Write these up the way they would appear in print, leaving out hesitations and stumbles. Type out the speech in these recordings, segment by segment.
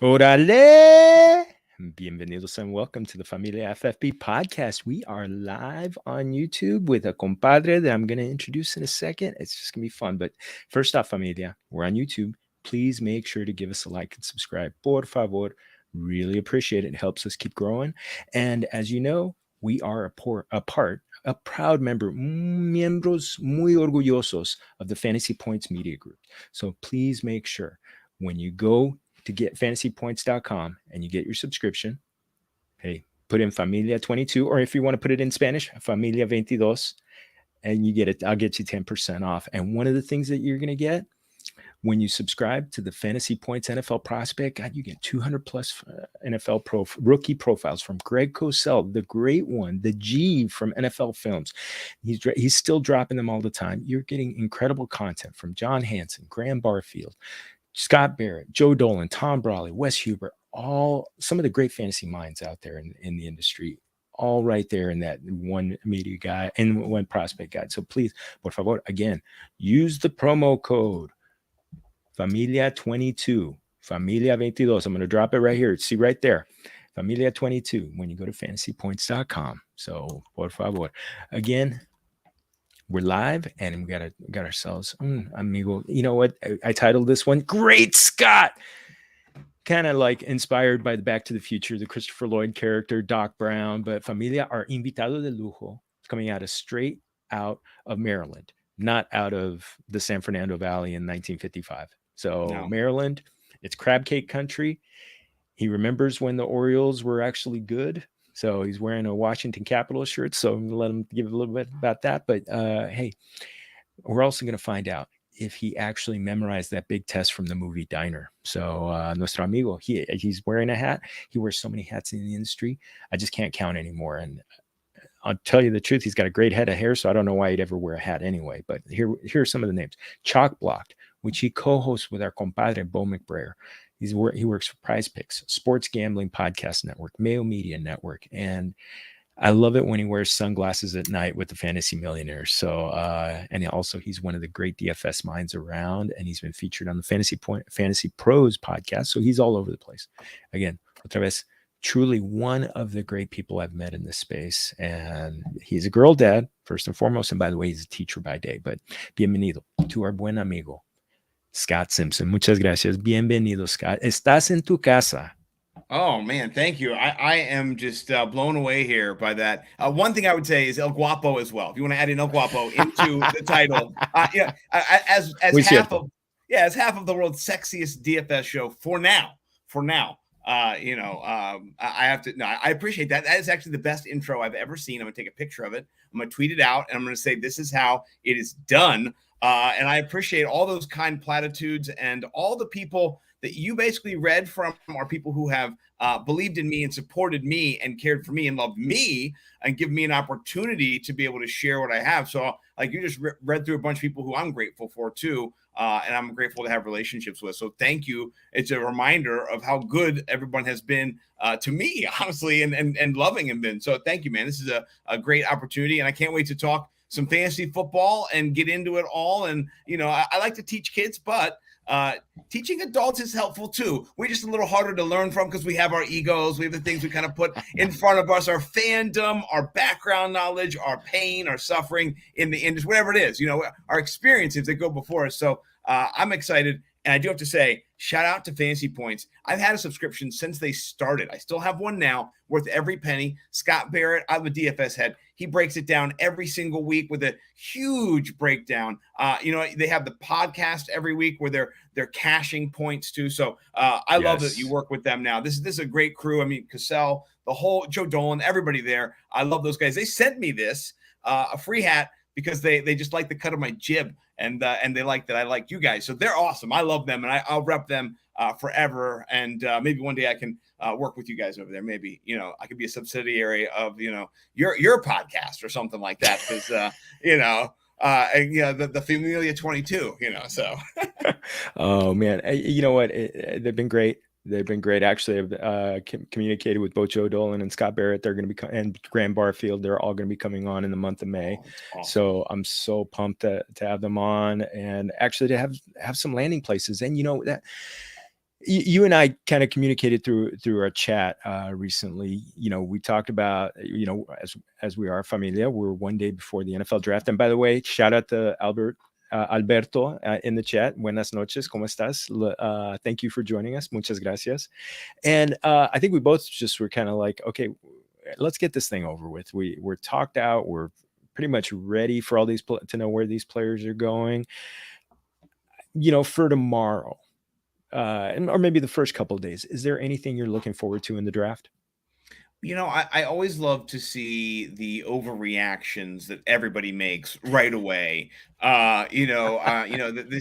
Orale! Bienvenidos and welcome to the Familia FFB podcast. We are live on YouTube with a compadre that I'm going to introduce in a second. It's just going to be fun. But first off, Familia, we're on YouTube. Please make sure to give us a like and subscribe. Por favor. Really appreciate it. It helps us keep growing. And as you know, we are a proud member, miembros muy orgullosos of the Fantasy Points Media Group. So please make sure when you go to get fantasypoints.com and you get your subscription, hey, put in Familia 22, or if you want to put it in Spanish, Familia 22, and you get it. I'll get you 10% off. And one of the things that you're going to get when you subscribe to the Fantasy Points NFL Prospect, God, you get 200 plus NFL rookie profiles from Greg Cosell, the great one, the G from NFL Films. He's still dropping them all the time. You're getting incredible content from John Hansen, Graham Barfield, Scott Barrett, Joe Dolan, Tom Brawley, Wes Huber, all some of the great fantasy minds out there in the industry, all right there in that one media guide and one prospect guide. So please, por favor, again, use the promo code Familia 22, Familia 22. I'm going to drop it right here. See right there. Familia 22 when you go to fantasypoints.com. So, por favor. Again, we're live and we got ourselves amigo. You know what? I titled this one Great Scott. Kind of like inspired by the Back to the Future, the Christopher Lloyd character, Doc Brown. But Familia, our invitado de lujo, is coming straight out of Maryland, not out of the San Fernando Valley in 1955. So no. Maryland, it's crab cake country. He remembers when the Orioles were actually good. So he's wearing a Washington Capitals shirt. So I'm going to let him give a little bit about that. But hey, we're also going to find out if he actually memorized that big test from the movie Diner. So nuestro amigo, he's wearing a hat. He wears so many hats in the industry. I just can't count anymore. And I'll tell you the truth, he's got a great head of hair. So I don't know why he'd ever wear a hat anyway. But here are some of the names. Chalk Blocked, which he co-hosts with our compadre, Bo McBrayer. He works for Prize Picks, Sports Gambling Podcast Network, Mayo Media Network, and I love it when he wears sunglasses at night with the Fantasy Millionaires. So, and also he's one of the great DFS minds around, and he's been featured on the Fantasy Pros podcast. So he's all over the place. Again, otra vez, truly one of the great people I've met in this space, and he's a girl dad first and foremost. And by the way, he's a teacher by day. But bienvenido to our buen amigo, Scott Simpson. Muchas gracias. Bienvenido, Scott. Estás en tu casa. Oh, man, thank you. I am just blown away here by that. One thing I would say is El Guapo as well. If you want to add in El Guapo into the title, as half of the world's sexiest DFS show for now. I have to. No, I appreciate that. That is actually the best intro I've ever seen. I'm gonna take a picture of it. I'm gonna tweet it out, and I'm gonna say this is how it is done. And I appreciate all those kind platitudes and all the people that you basically read from are people who have believed in me and supported me and cared for me and loved me and give me an opportunity to be able to share what I have. So like you just read through a bunch of people who I'm grateful for too. And I'm grateful to have relationships with. So thank you. It's a reminder of how good everyone has been to me, honestly, and loving and been. So thank you, man. This is a great opportunity. And I can't wait to talk some fantasy football and get into it all. And, I like to teach kids, but teaching adults is helpful too. We're just a little harder to learn from because we have our egos. We have the things we kind of put in front of us, our fandom, our background knowledge, our pain, our suffering in the industry, whatever it is, our experiences that go before us. So I'm excited. And I do have to say, shout out to Fantasy Points. I've had a subscription since they started. I still have one now, worth every penny. Scott Barrett, I'm a DFS head. He breaks it down every single week with a huge breakdown. They have the podcast every week where they're cashing points too. So I love that you work with them now. This is a great crew. I mean, Cassell, the whole Joe Dolan, everybody there. I love those guys. They sent me this, a free hat, because they just like the cut of my jib and they like that I like you guys. So they're awesome. I love them, and I'll rep them forever. And maybe one day I can work with you guys over there. Maybe, I could be a subsidiary of, your podcast or something like that. Because, the Familia 22, so. Oh, man. You know what? They've been great. They've been great. Actually, I've communicated with both Joe Dolan and Scott Barrett. They're going to be, and Graham Barfield. They're all going to be coming on in the month of May. Awesome. So I'm so pumped to have them on, and actually to have some landing places. And that You and I kind of communicated through our chat recently. We talked about, as we are familia, we're one day before the NFL draft. And by the way, shout out to Alberto in the chat. Buenas noches, ¿cómo estás? Thank you for joining us. Muchas gracias. And I think we both just were kind of like, okay, let's get this thing over with. We're talked out. We're pretty much ready for all these to know where these players are going. For tomorrow. Or maybe the first couple of days. Is there anything you're looking forward to in the draft? I always love to see the overreactions that everybody makes right away. The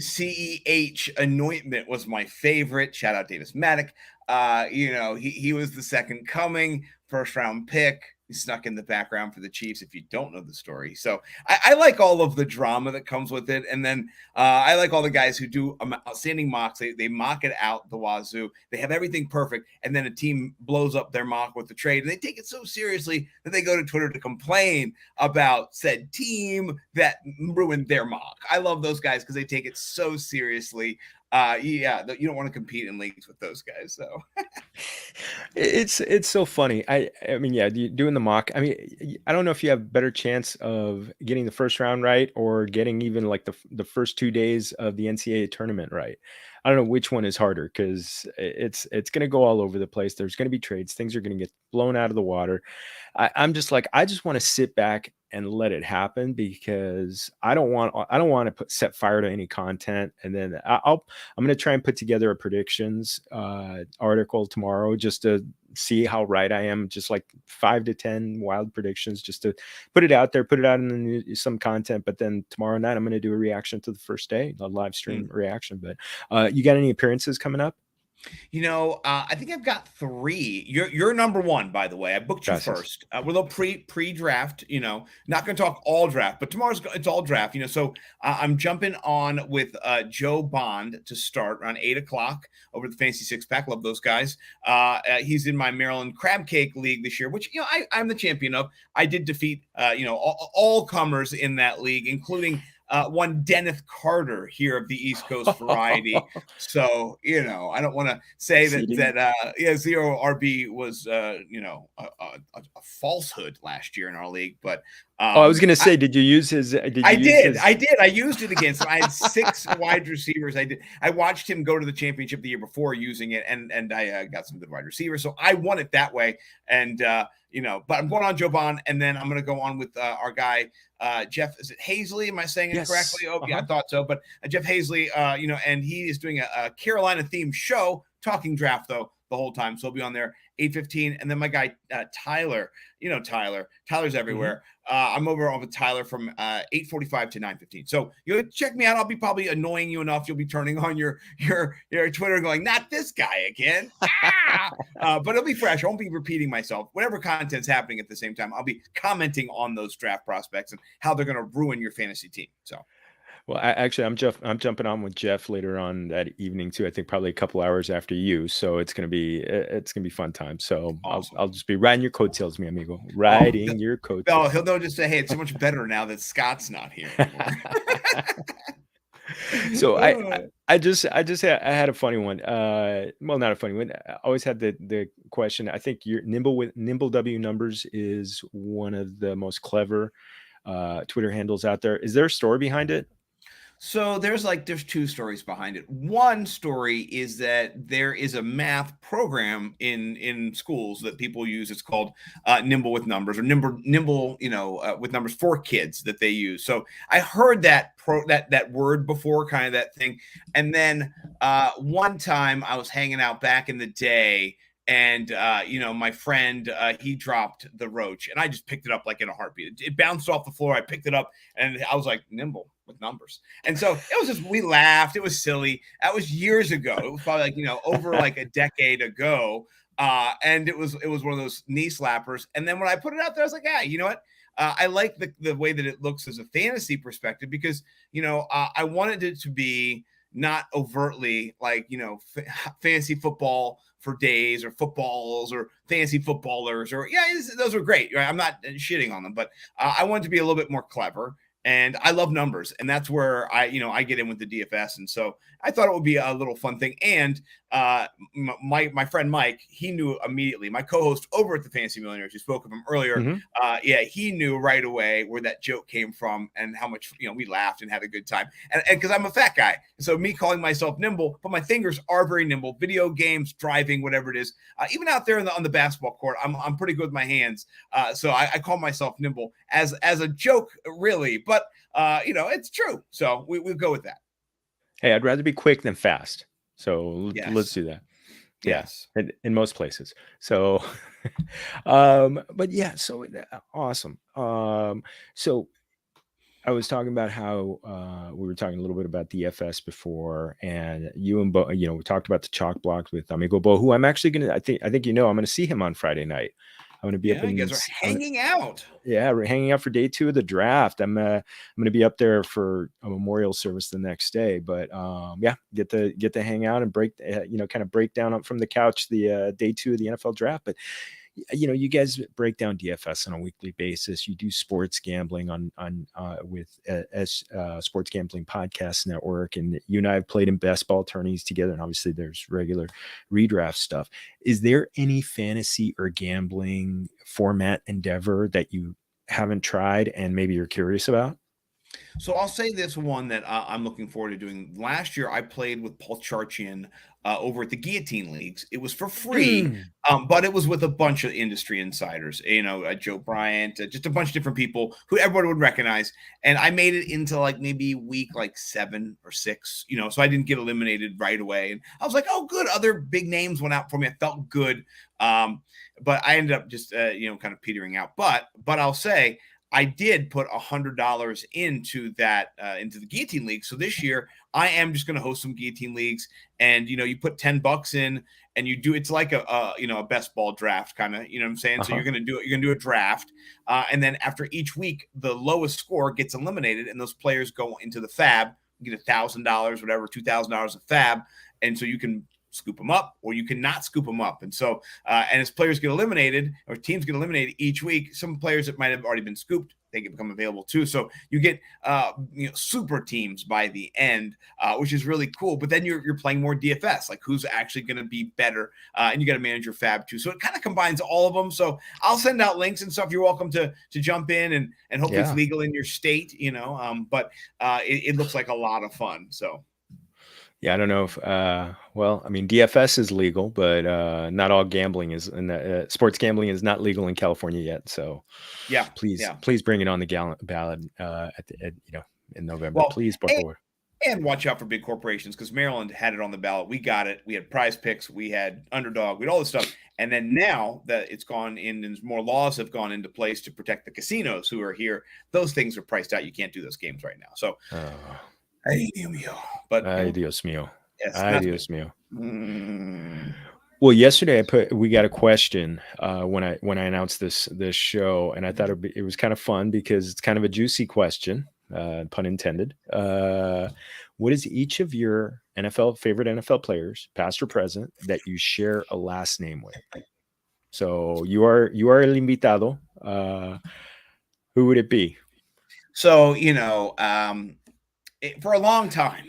CEH anointment was my favorite. Shout out Davis Maddock. He was the second coming, first round pick. He snuck in the background for the Chiefs, if you don't know the story. So I like all of the drama that comes with it. And then I like all the guys who do outstanding mocks. They mock it out the wazoo. They have everything perfect. And then a team blows up their mock with the trade. And they take it so seriously that they go to Twitter to complain about said team that ruined their mock. I love those guys because they take it so seriously. You don't want to compete in leagues with those guys. So it's so funny. I mean, yeah, doing the mock. I mean, I don't know if you have better chance of getting the first round right or getting even like the first 2 days of the NCAA tournament right. I don't know which one is harder because it's going to go all over the place. There's going to be trades. Things are going to get blown out of the water. I'm just like, I just want to sit back and let it happen because I don't want to set fire to any content. And then I'm going to try and put together a predictions article tomorrow just to see how right I am. Just like 5 to 10 wild predictions, just to put it out there, put it out in the news, some content. But then tomorrow night I'm going to do a reaction to the first day, a live stream reaction. But you got any appearances coming up? I think I've got 3. You're number 1, by the way. I booked you first. We're a little pre-draft. Not going to talk all draft, but tomorrow's it's all draft. So I'm jumping on with Joe Bond to start around 8:00 over the Fantasy Six Pack. Love those guys. He's in my Maryland Crab Cake League this year, which I'm the champion of. I did defeat all comers in that league, including one Dennis Carter here of the East Coast variety. So, I don't want to say that Zero RB was, a falsehood last year in our league, but I was going to say, did you use his? I did. I used it against him. I had 6 wide receivers. I watched him go to the championship the year before using it, and I got some good wide receivers. So I won it that way. And, but I'm going on Joe Bond, and then I'm going to go on with our guy, Jeff. Is it Hazley? Am I saying it correctly? Oh, yeah, I thought so. But Jeff Hazley, and he is doing a Carolina themed show, talking draft though the whole time. So he'll be on there 8:15, and then my guy Tyler. Tyler's everywhere. I'm over with Tyler from 8:45 to 9:15. So you'll check me out. I'll be probably annoying you enough. You'll be turning on your Twitter going, not this guy again. But it'll be fresh. I won't be repeating myself. Whatever content's happening at the same time, I'll be commenting on those draft prospects and how they're going to ruin your fantasy team. So. Well, I'm jumping on with Jeff later on that evening too. I think probably a couple hours after you. So it's gonna be fun time. So awesome. I'll just be riding your coattails, mi amigo. Riding your coattails. No, he'll just say, hey, it's so much better now that Scott's not here anymore. So I had a funny one. Well, not a funny one. I always had the question. I think your Nimble W Numbers is one of the most clever Twitter handles out there. Is there a story behind it? So there's 2 stories behind it. One story is that there is a math program in schools that people use. It's called Nimble with Numbers, or Nimble with Numbers for kids that they use. So I heard that word before, kind of that thing. And then one time I was hanging out back in the day, and my friend, he dropped the roach, and I just picked it up like in a heartbeat. It bounced off the floor. I picked it up, and I was like, Nimble with Numbers. And so it was we laughed. It was silly. That was years ago. It was probably over a decade ago. And it was one of those knee slappers. And then when I put it out there, I was like, you know what? I like the way that it looks as a fantasy perspective, because, I wanted it to be not overtly fantasy football for days, or footballs, or fantasy footballers, or those are great. Right? I'm not shitting on them, but I wanted to be a little bit more clever. And I love numbers, and that's where I get in with the DFS. And so I thought it would be a little fun thing. And my friend Mike, he knew immediately. My co-host over at the Fantasy Millionaires, you spoke of him earlier. He knew right away where that joke came from and how much we laughed and had a good time. And because I'm a fat guy, so me calling myself nimble, but my fingers are very nimble. Video games, driving, whatever it is, even out there on the basketball court, I'm pretty good with my hands. So I call myself nimble as a joke, really. But it's true. So we'll go with that. Hey, I'd rather be quick than fast. So let's do that. Yes. In most places. So, but yeah, so awesome. So I was talking about how we were talking a little bit about DFS before, and you and Bo, we talked about the chalk blocks with Amigo Bo, who I'm actually I think I'm going to see him on Friday night. I'm going to be up in. You guys are hanging out. Yeah, we're hanging out for day 2 of the draft. I'm going to be up there for a memorial service the next day. But get to hang out and break, kind of break down from the couch the day 2 of the NFL draft. But you guys break down DFS on a weekly basis. You do sports gambling on with Sports Gambling Podcast Network, and you and I have played in best ball tourneys together. And obviously, there's regular redraft stuff. Is there any fantasy or gambling format endeavor that you haven't tried and maybe you're curious about? So I'll say this one that I'm looking forward to doing. Last year, I played with Paul Charchian over at the Guillotine Leagues. It was for free, but it was with a bunch of industry insiders, Joe Bryant, just a bunch of different people who everybody would recognize. And I made it into maybe week 7 or 6, so I didn't get eliminated right away. And I was like, oh, good. Other big names went out for me. I felt good. But I ended up just, kind of petering out. But I'll say, I did put $100 into that, into the Guillotine League. So this year I am just going to host some Guillotine Leagues, and, you put $10 in and you do, it's like a best ball draft kind of, you know what I'm saying? So you're going to do a draft. And then after each week, the lowest score gets eliminated and those players go into the fab, get $1,000, whatever, $2,000 of fab. And so you can scoop them up or you cannot scoop them up. And so, and as players get eliminated or teams get eliminated each week, some players that might have already been scooped, they can become available too. So you get, super teams by the end, which is really cool. But then you're playing more DFS, like who's actually going to be better. And you got to manage your fab too. So it kind of combines all of them. So I'll send out links and stuff. You're welcome to jump in and hopefully it's legal in your state, but it looks like a lot of fun. So. Yeah, I don't know if, DFS is legal, but not all gambling is, and sports gambling is not legal in California yet. So, please bring it on the ballot in November. Well, please, por favor. And watch out for big corporations, because Maryland had it on the ballot. We got it. We had Prize Picks. We had Underdog. We had all this stuff. And then now that it's gone in, and more laws have gone into place to protect the casinos who are here, those things are priced out. You can't do those games right now. So. Ay, Dios mío. Ay, Dios mío. Yes, Ay, Dios mío. Well, yesterday we got a question when I announced this show, and I thought it was kind of fun because it's kind of a juicy question, pun intended. What is each of your favorite NFL players, past or present, that you share a last name with? So you are el invitado. Who would it be? So for a long time,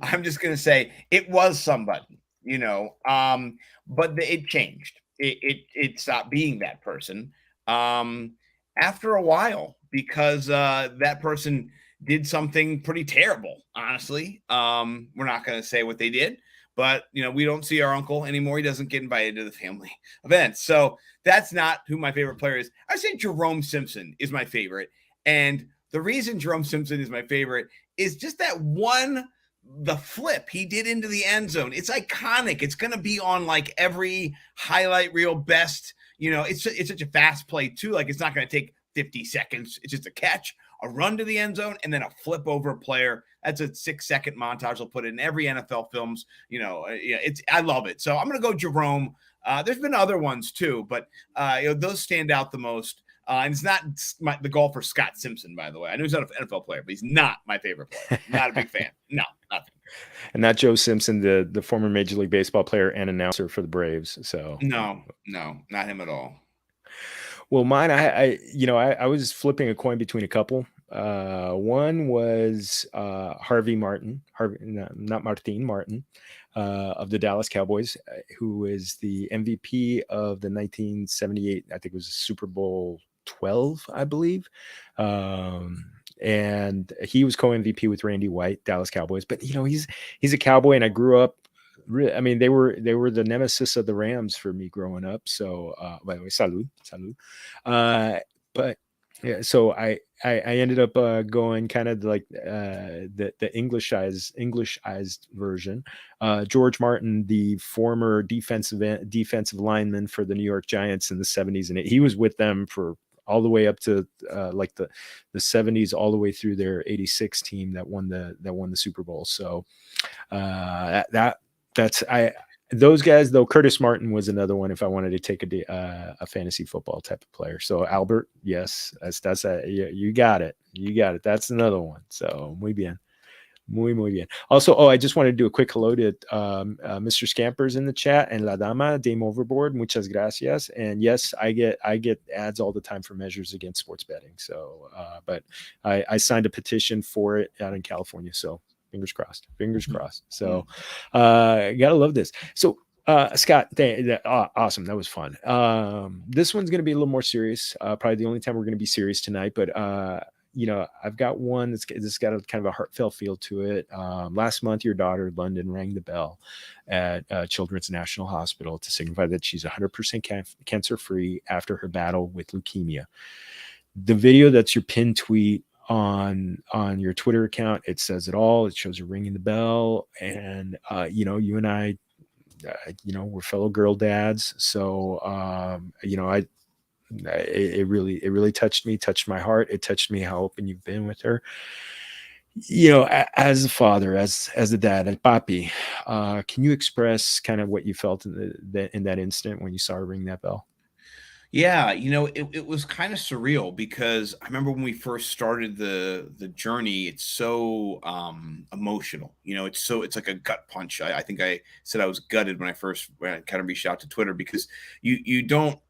I'm just going to say it was somebody, but it changed. It stopped being that person after a while, because that person did something pretty terrible, honestly. We're not going to say what they did, but, we don't see our uncle anymore. He doesn't get invited to the family events. So that's not who my favorite player is. I say Jerome Simpson is my favorite. And the reason Jerome Simpson is my favorite is just the flip he did into the end zone. It's iconic. It's going to be on every highlight reel best. It's such a fast play too. It's not going to take 50 seconds. It's just a catch, a run to the end zone, and then a flip over a player. That's a 6-second montage. I'll put it in every NFL films. I love it. So I'm going to go Jerome. There's been other ones too, but those stand out the most. And it's not the golfer Scott Simpson, by the way. I know he's not an NFL player, but he's not my favorite player. Not a big fan. No, nothing. And not Joe Simpson, the former Major League Baseball player and announcer for the Braves. So no, not him at all. Well, mine, I was flipping a coin between a couple. One was Harvey Martin, Harvey, not Martin, Martin, of the Dallas Cowboys, who is the MVP of the 1978, I think it was Super Bowl 12, I believe. And he was co-MVP with Randy White, Dallas Cowboys. But he's a Cowboy, and I grew up. I mean, they were the nemesis of the Rams for me growing up. So, by the way, salud, salud. But yeah, so I ended up going kind of like the Englishized version. George Martin, the former defensive lineman for the New York Giants in the 70s, and he was with them for all the way up to like the 70s, all the way through their 86 team that won the Super Bowl. So that's those guys, though. Curtis Martin was another one if I wanted to take a fantasy football type of player. So Albert, yes, that's you got it, That's another one. So muy bien. Muy bien. Also, I just wanted to do a quick hello to Mr. Scampers in the chat and La Dama, Dame Overboard. Muchas gracias. And yes, I get ads all the time for Measures Against Sports Betting. So, but I signed a petition for it out in California. So fingers crossed. Fingers crossed. So, gotta love this. So, Scott, awesome. That was fun. This one's going to be a little more serious. Probably the only time we're going to be serious tonight, but I've got one that's got a kind of a heartfelt feel to it. Last month, your daughter, London, rang the bell at Children's National Hospital to signify that she's 100% cancer-free after her battle with leukemia. The video that's your pinned tweet on your Twitter account, it says it all. It shows her ringing the bell, and you and I, we're fellow girl dads. So it really touched my heart. It touched me how open you've been with her. As a father, as a dad, as papi, can you express kind of what you felt in that instant when you saw her ring that bell? Yeah, it was kind of surreal because I remember when we first started the journey, it's so emotional. It's like a gut punch. I think I said I was gutted when I kind of reached out to Twitter, because you don't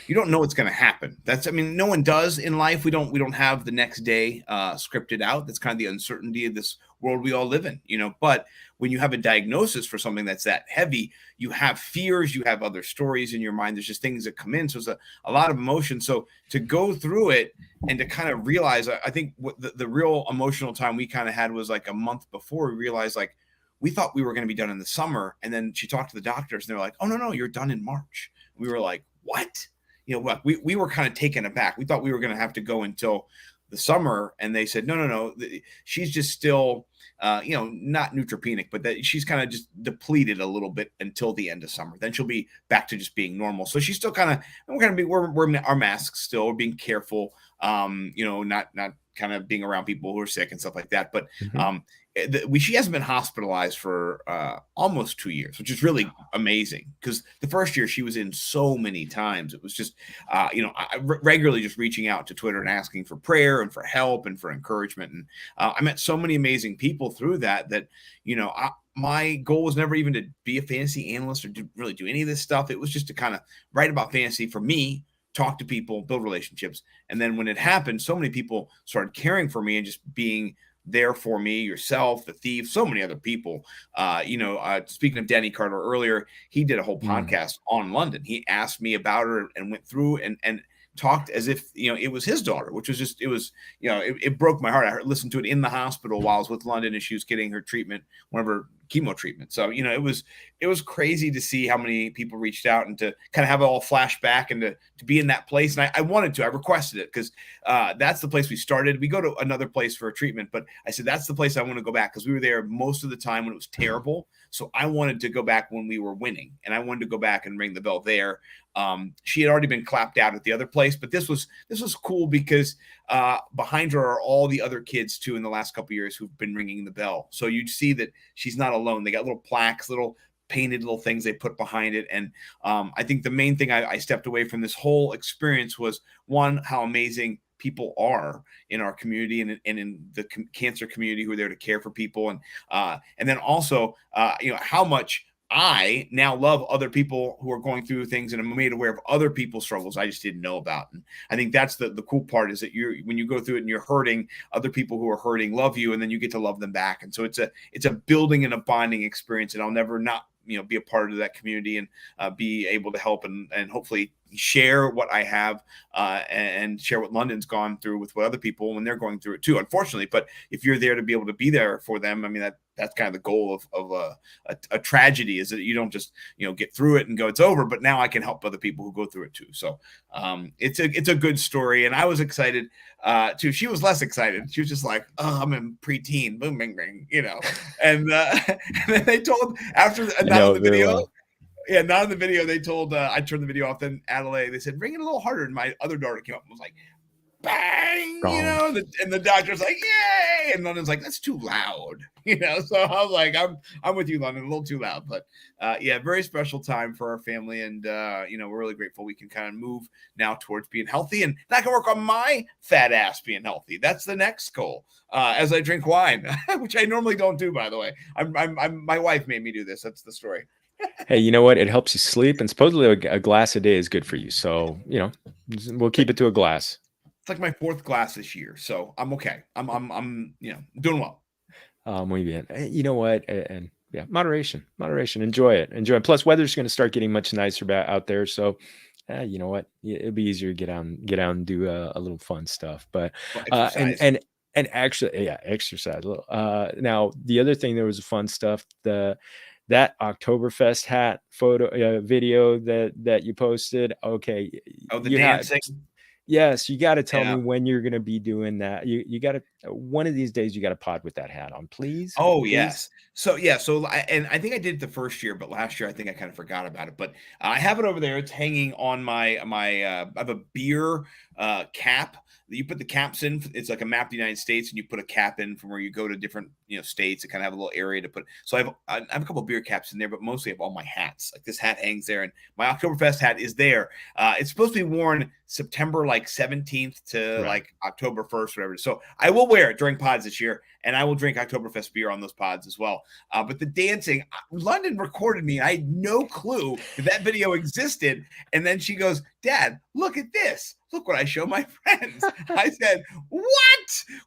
know what's going to happen. No one does in life. We don't have the next day scripted out. That's kind of the uncertainty of this world we all live in, but when you have a diagnosis for something that's that heavy, you have fears, you have other stories in your mind. There's just things that come in. So it's a lot of emotion. So to go through it and to kind of realize, I think what the real emotional time we kind of had was like a month before. We realized, like, we thought we were going to be done in the summer. And then she talked to the doctors and they're like, oh, no, you're done in March. We were like, what? We were kind of taken aback. We thought we were going to have to go until the summer, and they said, no, she's just still, not neutropenic, but that she's kind of just depleted a little bit until the end of summer. Then she'll be back to just being normal. So she's still kind of, we're our masks still, we're being careful, not kind of being around people who are sick and stuff like that. But she hasn't been hospitalized for almost 2 years, which is really amazing, because the first year she was in so many times. It was just, regularly just reaching out to Twitter and asking for prayer and for help and for encouragement. And I met so many amazing people through that, my goal was never even to be a fantasy analyst or really do any of this stuff. It was just to kind of write about fantasy for me, talk to people, build relationships. And then when it happened, so many people started caring for me and just being there for me, yourself, the thief, so many other people. Speaking of Danny Carter earlier, he did a whole podcast on London. He asked me about her and went through and talked as if, it was his daughter, which was just, it broke my heart. I listened to it in the hospital while I was with London and she was getting her treatment, one of her chemo treatment. So, it was crazy to see how many people reached out and to kind of have it all flash back and to be in that place. And I wanted to, I requested it, because that's the place we started. We go to another place for a treatment, but I said, that's the place I want to go back, because we were there most of the time when it was terrible. So I wanted to go back when we were winning, and I wanted to go back and ring the bell there. She had already been clapped out at the other place, but this was cool because behind her are all the other kids too in the last couple of years who've been ringing the bell. So you'd see that she's not alone. They got little plaques, little painted little things they put behind it. And I think the main thing I stepped away from this whole experience was, one, how amazing people are in our community and in the cancer community who are there to care for people. And then also, how much I now love other people who are going through things, and I'm made aware of other people's struggles I just didn't know about. And I think that's the cool part, is that when you go through it and you're hurting, other people who are hurting love you, and then you get to love them back. And so it's a building and a bonding experience, and I'll never not be a part of that community, and be able to help and hopefully share what I have, and share what London's gone through with what other people when they're going through it too, unfortunately. But if you're there to be able to be there for them, I mean, that's kind of the goal of a tragedy, is that you don't just get through it and go, it's over, but now I can help other people who go through it too. So it's a good story, and I was excited too. She was less excited. She was just like, oh, I'm in preteen, boom, bing, bing, and, and then they told after not in the video. Well. Yeah, not in the video. They told I turned the video off. Then Adelaide, they said, ring it a little harder. And my other daughter came up and was like, bang, and the doctor's like, yay. And London's like, that's too loud, So I was like, I'm with you, London, a little too loud. But yeah, very special time for our family. And, we're really grateful we can kind of move now towards being healthy. And I can work on my fat ass being healthy. That's the next goal, as I drink wine, which I normally don't do, by the way. My wife made me do this. That's the story. Hey, you know what? It helps you sleep, and supposedly a glass a day is good for you. So, we'll keep it to a glass. It's like my 4th glass this year, so I'm okay. I'm doing well. Muy bien. You know what? And yeah, moderation. Enjoy it. Plus, weather's going to start getting much nicer out there. So, you know what? It'll be easier to get out and do a little fun stuff. But and actually, yeah, exercise a little. Now, the other thing, there was fun stuff. That Oktoberfest hat photo video that you posted. Okay. Oh, the dancing. Yes, you got to tell me when you're going to be doing that. You got to, one of these days, you got to pod with that hat on, please. Oh, please. yes. So, yeah. So, and I think I did it the first year, but last year I think I kind of forgot about it. But I have it over there. It's hanging on I have a beer cap. You put the caps in. It's like a map of the United States, and you put a cap in from where you go to different states. It kind of have a little area to put. So I have a couple of beer caps in there, but mostly I have all my hats. Like this hat hangs there, and my Oktoberfest hat is there. It's supposed to be worn September 17th to October 1st, whatever. So I will wear it during pods this year, and I will drink Oktoberfest beer on those pods as well. But the dancing, London recorded me. I had no clue that video existed, and then she goes, "Dad, look at this. Look what I show my friends." I said, "What?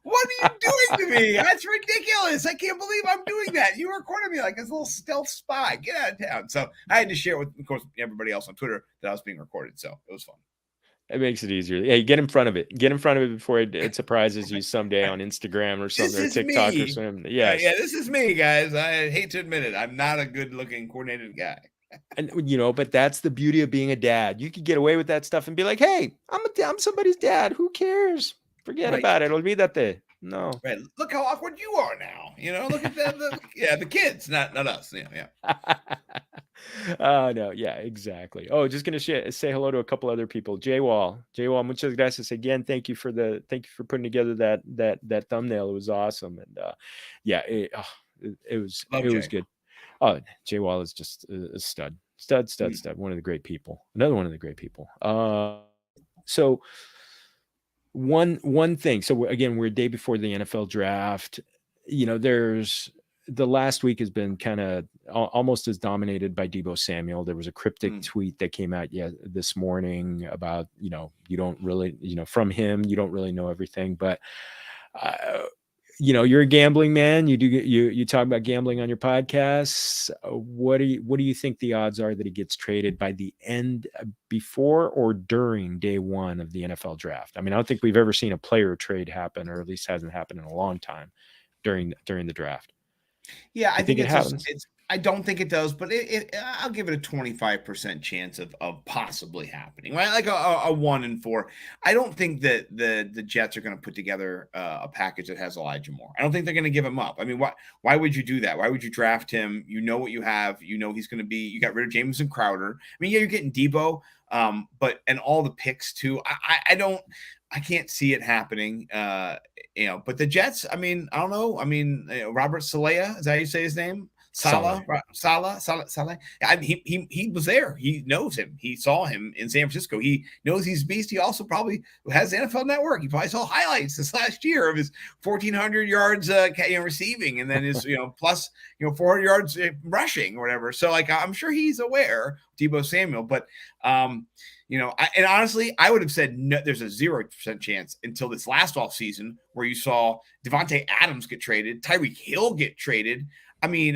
What are you doing to me? That's ridiculous. I can't believe I'm doing that. You recorded me like this little stealth spy. Get out of town." So I had to share with, of course, everybody else on Twitter that I was being recorded. So it was fun. It makes it easier. Hey, get in front of it. Get in front of it before it surprises you someday on Instagram or something, or TikTok or something. Yes. Yeah, this is me, guys. I hate to admit it. I'm not a good-looking, coordinated guy. And but that's the beauty of being a dad. You could get away with that stuff and be like, "Hey, I'm somebody's dad. Who cares? Forget about it. Olvídate." No. Right. Look how awkward you are now. Look at the kids, not us. Yeah. No, yeah, exactly. Oh, just gonna say hello to a couple other people. J-Wall, muchas gracias again. Thank you for putting together that thumbnail. It was awesome, and it was good. Oh, J-Wall is just a stud. One of the great people. Another one of the great people. So one thing. So again, we're a day before the NFL draft. There's the last week has been kind of almost as dominated by Deebo Samuel. There was a cryptic tweet that came out this morning about, you don't really, from him, you don't really know everything, but you're a gambling man. You talk about gambling on your podcasts. What do you think the odds are that he gets traded by the end, before or during day one of the NFL draft? I mean, I don't think we've ever seen a player trade happen, or at least hasn't happened in a long time during the draft. Yeah, I think it happens. I don't think it does, but I'll give it a 25% chance of possibly happening. Right, like a 1 in 4. I don't think that the Jets are going to put together a package that has Elijah Moore. I don't think they're going to give him up. I mean, why would you do that? Why would you draft him? You know what you have. He's going to be. You got rid of Jameson Crowder. I mean, yeah, you're getting Deebo, but all the picks too. I can't see it happening. But the Jets. I mean, I don't know. I mean, Robert Saleh, is that how you say his name? Salah. He was there. He knows him. He saw him in San Francisco. He knows he's a beast. He also probably has the NFL Network. He probably saw highlights this last year of his 1,400 yards receiving, and then his plus 400 yards rushing or whatever. So like I'm sure he's aware, Deebo Samuel, but and honestly, I would have said no, there's a 0% chance until this last offseason where you saw Devontae Adams get traded, Tyreek Hill get traded. I mean,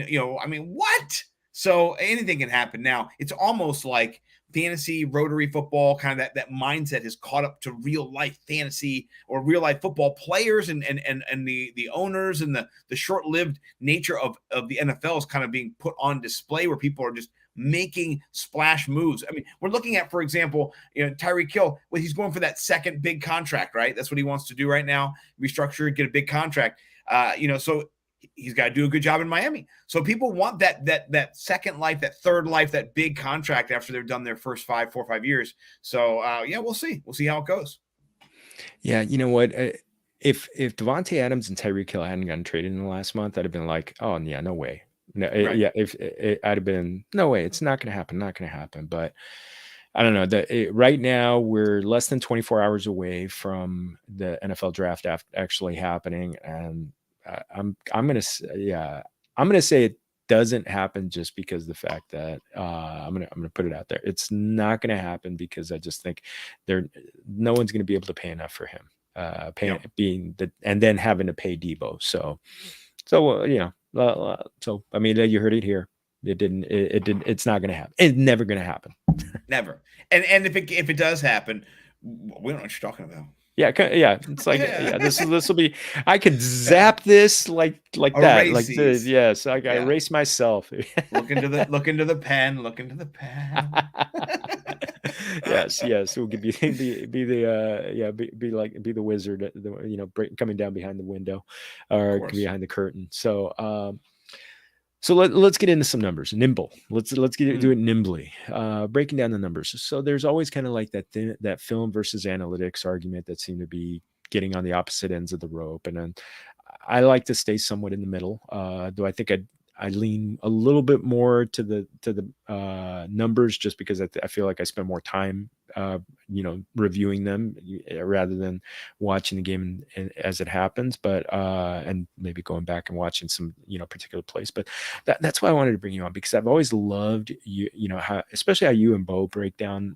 what? So anything can happen now. It's almost like fantasy rotary football, kind of that mindset has caught up to real life fantasy or real life football players and the owners, and the short-lived nature of the NFL is kind of being put on display where people are just making splash moves. I mean, we're looking at, for example, Tyreek Hill. Well, he's going for that second big contract, right? That's what he wants to do right now. Restructure, get a big contract. So he's got to do a good job in Miami. So people want that second life, that third life, that big contract after they've done their first 4 or 5 years. So we'll see. We'll see how it goes. Yeah, you know what? If Devontae Adams and Tyreek Hill hadn't gotten traded in the last month, I'd have been like, oh yeah, no way. No, right. If I'd have been, no way, it's not going to happen. But I don't know. Right now, we're less than 24 hours away from the NFL draft actually happening, and I'm gonna say it doesn't happen just because of the fact that I'm gonna put it out there. It's not gonna happen because I just think no one's gonna be able to pay enough for him. And then having to pay Deebo. So I mean, you heard it here. It didn't. It's not going to happen. It's never going to happen. Never. And if it does happen, we don't know what you're talking about. Yeah. It's like this will be. I could zap this like that. Like this. Yes. I erase myself. Look into the pen. Look into the pen. Yes. We'll be the wizard. Coming down behind the window, or behind the curtain. So let's get into some numbers. Nimble. Let's do it nimbly. Breaking down the numbers. So there's always kind of like that film versus analytics argument that seem to be getting on the opposite ends of the rope, and then I like to stay somewhat in the middle. Though I think I lean a little bit more to the numbers, just because I feel like I spend more time reviewing them rather than watching the game as it happens, but and maybe going back and watching some particular plays. But that's why I wanted to bring you on, because I've always loved how, especially how you and Bo break down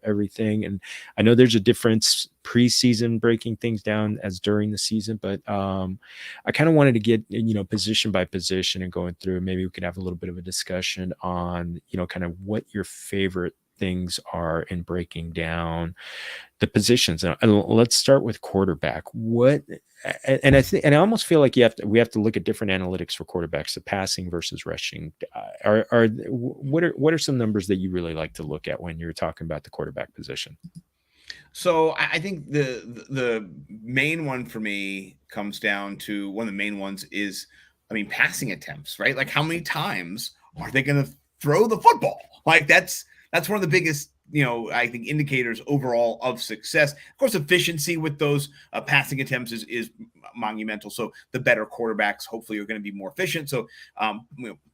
everything. And I know there's a difference preseason breaking things down as during the season, but I kind of wanted to get position by position and going through. Maybe we could have a little bit of a discussion on kind of what your favorite things are in breaking down the positions. And let's start with quarterback. I almost feel like we have to look at different analytics for quarterbacks, the passing versus rushing. What are some numbers that you really like to look at when you're talking about the quarterback position? So I think the main one for me comes down to, one of the main ones is, passing attempts, right? Like, how many times are they going to throw the football? Like, that's one of the biggest, I think, indicators overall of success. Of course, efficiency with those passing attempts is monumental. So the better quarterbacks hopefully are going to be more efficient. So,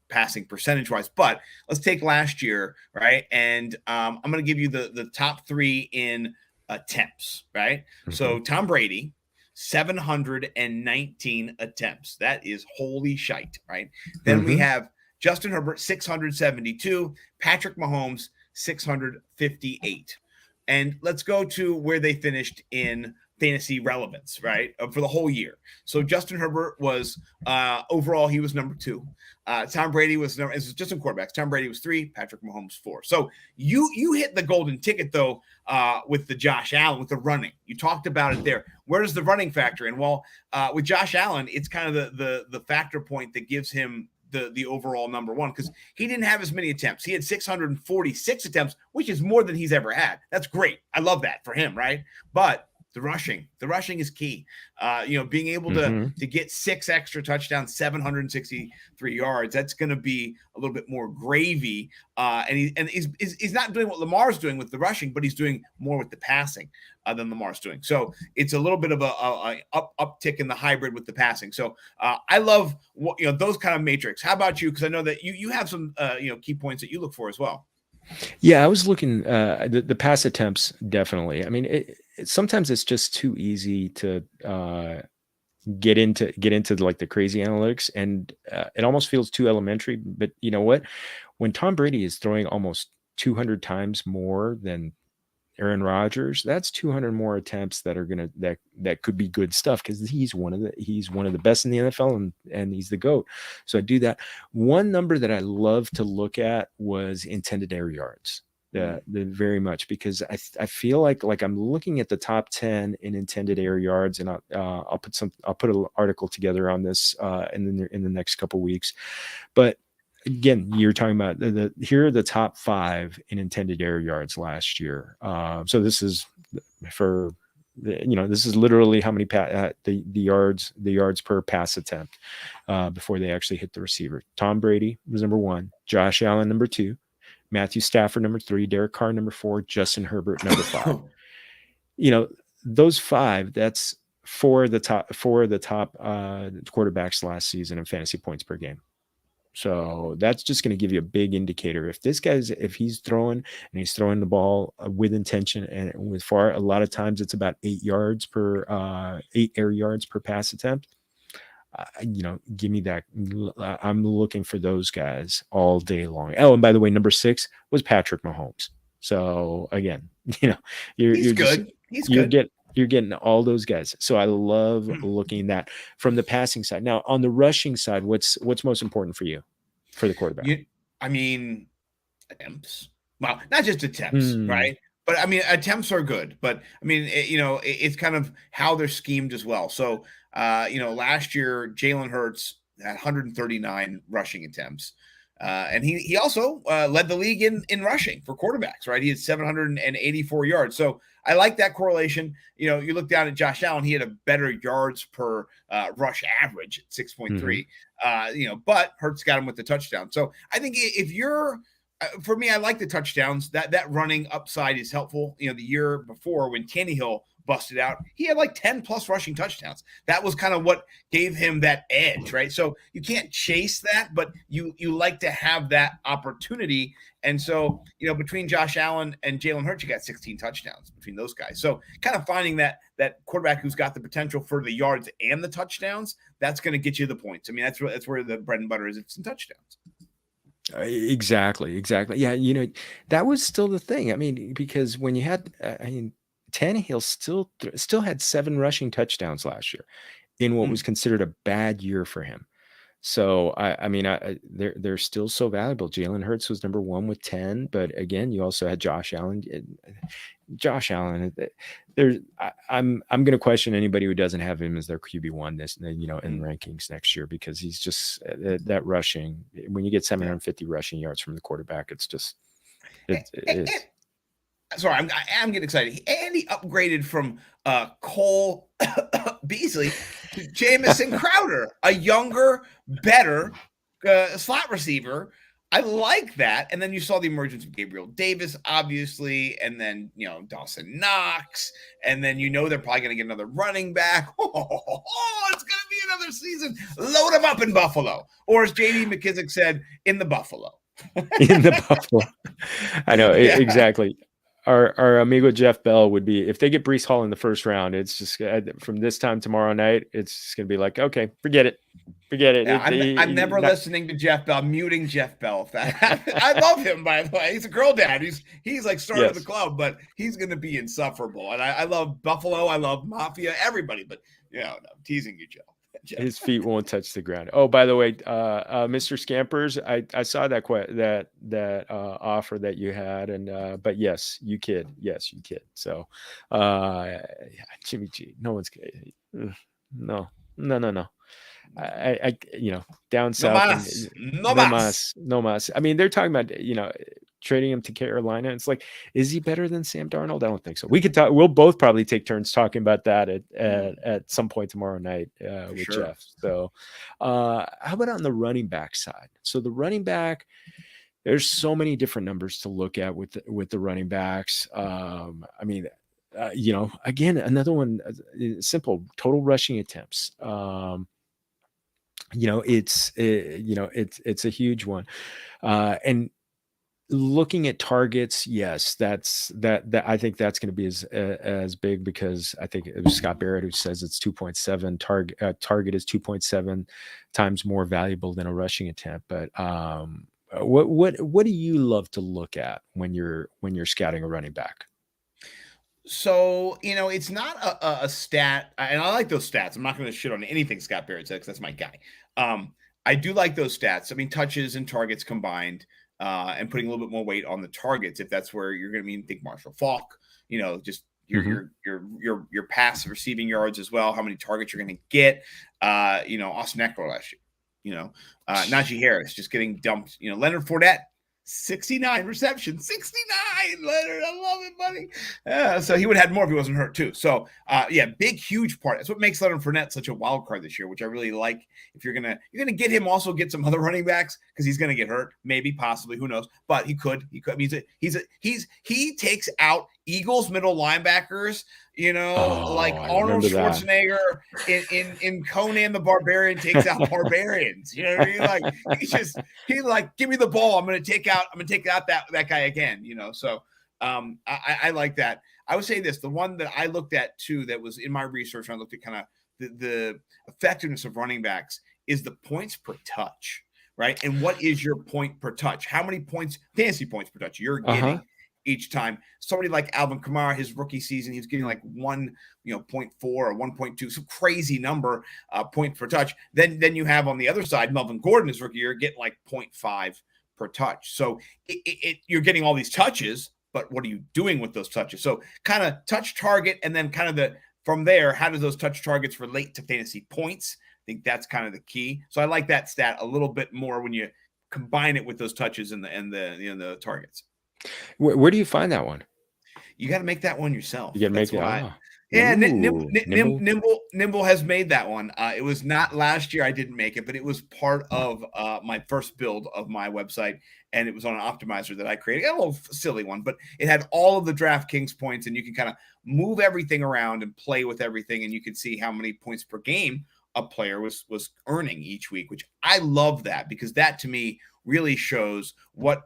passing percentage wise. But let's take last year, right? And I'm going to give you the top 3 in attempts, right? Mm-hmm. So Tom Brady, 719 attempts. That is holy shite, right? Then we have Justin Herbert, 672, Patrick Mahomes, 658. And let's go to where they finished in fantasy relevance, right? For the whole year. So Justin Herbert was overall, he was number 2. Tom Brady was just in quarterbacks. Tom Brady was 3, Patrick Mahomes 4. So you hit the golden ticket though with the Josh Allen, with the running. You talked about it there. Where does the running factor in? Well, with Josh Allen, it's kind of the factor point that gives him the overall number 1, because he didn't have as many attempts. He had 646 attempts, which is more than he's ever had. That's great. I love that for him, right? But The rushing is key. Being able to get 6 extra touchdowns, 763 yards, that's going to be a little bit more gravy. And he's not doing what Lamar's doing with the rushing, but he's doing more with the passing than Lamar's doing. So it's a little bit of a uptick in the hybrid with the passing. So I love those kind of matrix. How about you? Because I know that you have some key points that you look for as well. Yeah, I was looking the pass attempts, definitely. I mean, sometimes it's just too easy to get into like the crazy analytics, and it almost feels too elementary. But you know what? When Tom Brady is throwing almost 200 times more than Aaron Rodgers, that's 200 more attempts that are gonna that could be good stuff, because he's one of the best in the NFL, and he's the GOAT. So I do that. One number that I love to look at was intended air yards. The very much, because I feel like I'm looking at the top 10 in intended air yards, and I'll put an article together on this in the next couple of weeks. But again, you're talking about here are the top 5 in intended air yards last year. So this is for this is literally how many the yards per pass attempt before they actually hit the receiver. Tom Brady was number 1, Josh Allen number 2, Matthew Stafford number 3, Derek Carr number 4, Justin Herbert number 5. Those 5, that's 4 of the top quarterbacks last season in fantasy points per game. So that's just going to give you a big indicator. If he's throwing, and he's throwing the ball with intention and with a lot of times it's about 8 air yards per pass attempt. Give me that. I'm looking for those guys all day long. Oh, and by the way, number 6 was Patrick Mahomes. So again, you're getting all those guys. So I love looking at that from the passing side. Now on the rushing side, what's most important for you for the quarterback? Attempts. Well, not just attempts, right? But I mean, attempts are good. But I mean, it's kind of how they're schemed as well. So, last year Jalen Hurts had 139 rushing attempts. And he also led the league in rushing for quarterbacks, right? He had 784 yards. So I like that correlation. You look down at Josh Allen, he had a better yards per rush average at 6.3. But Hurts got him with the touchdown. So I think if you're for me, I like the touchdowns. That running upside is helpful. The year before when Tannehill busted out, he had like 10 plus rushing touchdowns. That was kind of what gave him that edge, right? So you can't chase that, but you like to have that opportunity. And so, between Josh Allen and Jalen Hurts, you got 16 touchdowns between those guys. So kind of finding that quarterback who's got the potential for the yards and the touchdowns, that's going to get you the points. I mean, that's where the bread and butter is. It's in touchdowns. Exactly. Yeah. That was still the thing. I mean, because when you had, Tannehill still had 7 rushing touchdowns last year in what was considered a bad year for him. So they're still so valuable. Jalen Hurts was number 1 with 10, but again, you also had Josh Allen. I'm going to question anybody who doesn't have him as their QB1 in rankings next year, because he's just that rushing. When you get 750 rushing yards from the quarterback, it's just it is. Sorry, I'm getting excited. And he upgraded from Cole Beasley to Jamison Crowder, a younger, better slot receiver. I like that. And then you saw the emergence of Gabriel Davis, obviously, and then Dawson Knox, and then they're probably going to get another running back. It's going to be another season. Load them up in Buffalo, or as J.D. McKissick said, in the Buffalo. In the Buffalo. I know exactly. Our amigo Jeff Bell would be, if they get Breece Hall in the first round, it's just from this time tomorrow night, it's just going to be like, okay, forget it. Yeah, I'm never listening to Jeff Bell. I'm muting Jeff Bell. I love him, by the way. He's a girl dad. He's like star of the club, but he's going to be insufferable. And I love Buffalo. I love Mafia, everybody. But no, I'm teasing you, Joe. His feet won't touch the ground. Oh, by the way, Mr. Scampers, I saw that offer that you had, and but yes, you kid. So, Jimmy G, no one's no. I down south, no mas. I mean, they're talking about trading him to Carolina. It's like, is he better than Sam Darnold? I don't think so. We could talk. We'll both probably take turns talking about that at some point tomorrow night with sure. Jeff. So, how about on the running back side? So the running back, there's so many different numbers to look at with the running backs. I mean, again, another one, simple total rushing attempts. It's a huge one, and looking at targets, yes, that I think that's going to be as big, because I think it was Scott Barrett who says it's 2.7 target is 2.7 times more valuable than a rushing attempt. But what do you love to look at when you're scouting a running back? So, it's not a stat, and I like those stats. I'm not going to shit on anything Scott Barrett said, because that's my guy. I do like those stats. I mean, touches and targets combined, and putting a little bit more weight on the targets, if that's where you're going to think Marshall Faulk, just your pass receiving yards as well, how many targets you're going to get. Austin Eckler last year, Najee Harris just getting dumped. Leonard Fournette, 69 receptions, 69, Leonard. I love it, buddy. So he would have had more if he wasn't hurt too. So big, huge part. That's what makes Leonard Fournette such a wild card this year, which I really like. If you're gonna get him, also get some other running backs, because he's gonna get hurt, maybe, possibly, who knows? But he could. I mean, he takes out Eagles middle linebackers. Like Arnold Schwarzenegger in Conan the Barbarian takes out barbarians. You know what I mean? Like he's like, give me the ball. I'm gonna take out that guy again. So I like that. I would say this, the one that I looked at too, that was in my research, and I looked at kind of the effectiveness of running backs, is the points per touch, right? And what is your point per touch? How many points, fantasy points per touch you're getting each time? Somebody like Alvin Kamara, his rookie season, he was getting like 0.4 or 1.2, some crazy number, point per touch. Then you have on the other side, Melvin Gordon, his rookie year, getting like 0.5 per touch. So you're getting all these touches, but what are you doing with those touches? So kind of touch target, and then kind of from there, how do those touch targets relate to fantasy points? I think that's kind of the key. So I like that stat a little bit more when you combine it with those touches and the targets. Where do you find that one? You got to make that one yourself. You got to make it. Yeah, Nimble has made that one. It was not last year. I didn't make it, but it was part of my first build of my website, and it was on an optimizer that I created. A little silly one, but it had all of the DraftKings points, and you can kind of move everything around and play with everything, and you can see how many points per game a player was earning each week, which I love that, because that to me really shows what.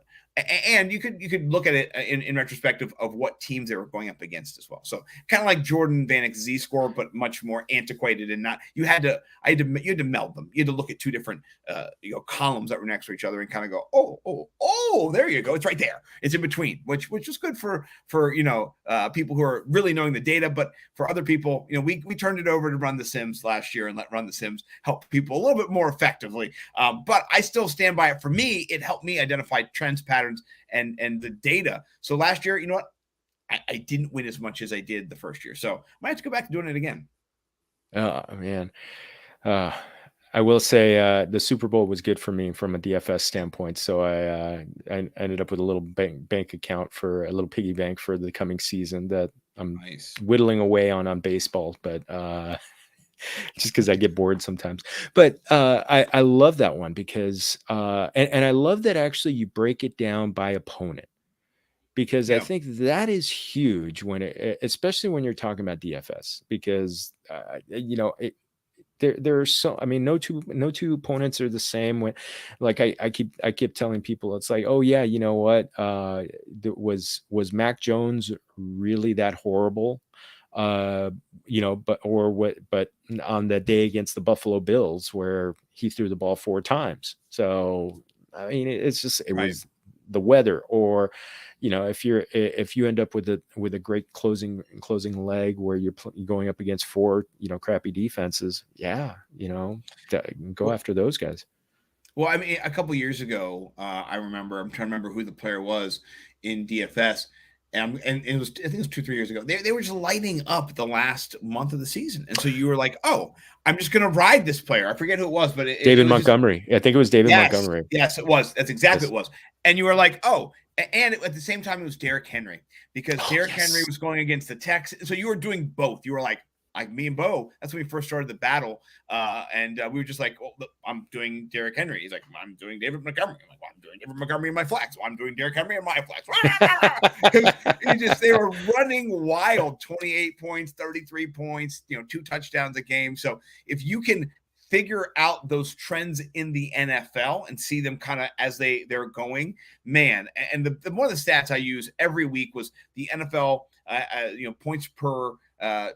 And you could look at it in retrospective of what teams they were going up against as well. So kind of like Jordan Vanek's Z-score, but much more antiquated, and not you had to meld them. You had to look at two different columns that were next to each other and kind of go, oh, there you go. It's right there. It's in between, which is good for people who are really knowing the data. But for other people, we turned it over to Run the Sims last year and let Run the Sims help people a little bit more effectively. But I still stand by it. For me, it helped me identify trends, patterns, and the data. So last year, you know what? I didn't win as much as I did the first year. So I might have to go back to doing it again. Oh, man. I will say the Super Bowl was good for me from a DFS standpoint. So I ended up with a little bank account, for a little piggy bank for the coming season that I'm whittling away on baseball, but just because I get bored sometimes. But I love that one, because and I love that actually you break it down by opponent, because I think that is huge especially when you're talking about DFS, because there are so, I mean, no two opponents are the same. When, like, I keep telling people, it's like, oh yeah, you know what, was Mac Jones really that horrible? But on the day against the Buffalo Bills, where he threw the ball 4 times. So I mean, it's just, was the weather, or if you end up with a great closing leg where you're going up against 4 crappy defenses, go after those guys. Well, I mean, a couple of years ago, I'm trying to remember who the player was in DFS. And it was, I think it was 2-3 years ago. They were just lighting up the last month of the season, and so you were like, "Oh, I'm just going to ride this player." I forget who it was, but David Montgomery. I think it was David Montgomery. Yes, it was. That's exactly what it was. And you were like, "Oh, And at the same time, it was Derrick Henry, because Derrick Henry was going against the Texans. So you were doing both. You were like me and Bo. That's when we first started the battle, and we were just like, oh, look, I'm doing Derrick Henry. He's like, I'm doing David Montgomery. I'm like, well, I'm doing David Montgomery in my flex. Well, I'm doing Derrick Henry in my flex. They were running wild. 28 points, 33 points. 2 touchdowns a game. So if you can figure out those trends in the NFL and see them kind of as they're going, man. And the one of the stats I use every week was the NFL, points per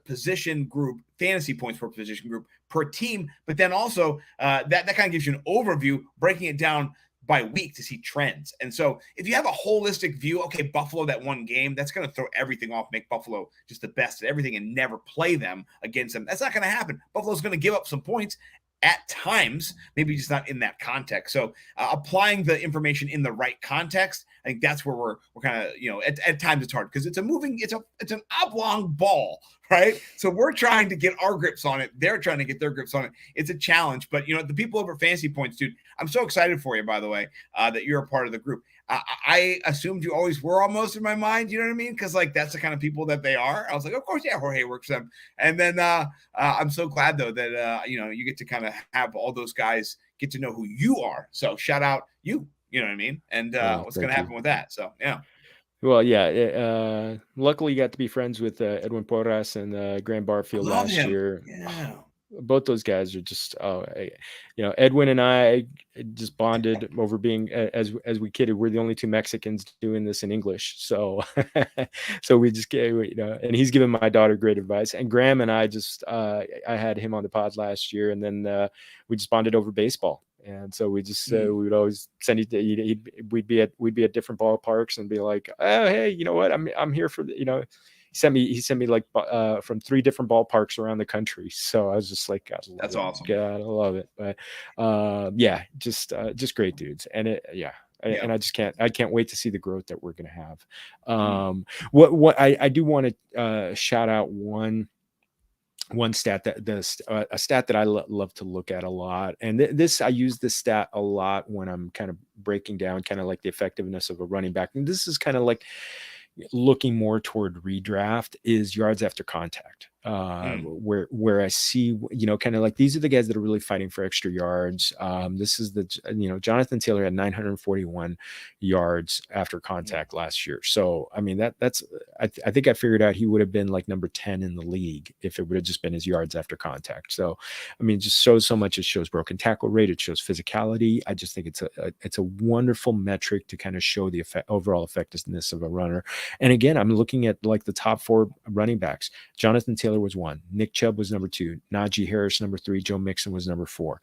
position group, fantasy points per position group per team. But then also that kind of gives you an overview, breaking it down by week to see trends. And so if you have a holistic view, okay, Buffalo, that one game, that's going to throw everything off, make Buffalo just the best at everything, and never play them against them. That's not going to happen. Buffalo's going to give up some points at times, maybe just not in that context. So applying the information in the right context, I think that's where we're kind of, at times it's hard, because it's an oblong ball, right? So we're trying to get our grips on it. They're trying to get their grips on it. It's a challenge, but the people over Fantasy Points, dude, I'm so excited for you, by the way, that you're a part of the group. I assumed you always were, almost, in my mind, you know what I mean? Because that's the kind of people that they are. I was like, of course, yeah, Jorge works them. And then I'm so glad, though, that you get to kind of have all those guys get to know who you are. So shout out you know what I mean? And what's going to happen with that? So yeah. Well, yeah. Luckily, you got to be friends with Edwin Porras and Graham Barfield last year. Yeah. Both those guys are just, Edwin and I just bonded over being, as we kidded, we're the only 2 Mexicans doing this in English. So, so we just get, and he's given my daughter great advice. And Graham and I just, I had him on the pod last year, and then we just bonded over baseball. And so we just we would always send we'd be at different ballparks and be like, oh, hey, you know what, I'm here for the, he sent me like from 3 different ballparks around the country. So I was just like, God, that's awesome. God, I love it. But yeah, just great dudes. And and I can't wait to see the growth that we're going to have. What I do want to shout out one stat, a stat that I love to look at a lot. And I use this stat a lot when I'm kind of breaking down kind of like the effectiveness of a running back. And this is kind of like looking more toward redraft, is yards after contact, where I see, kind of like these are the guys that are really fighting for extra yards. This is Jonathan Taylor had 941 yards after contact last year. So, I mean, I think I figured out he would have been like number 10 in the league if it would have just been his yards after contact. So, I mean, it just shows so much. It shows broken tackle rate. It shows physicality. I just think it's a wonderful metric to kind of show the overall effectiveness of a runner. And again, I'm looking at like the top 4 running backs. Jonathan Taylor was 1. Nick Chubb was number 2. Najee Harris, number 3. Joe Mixon was number 4.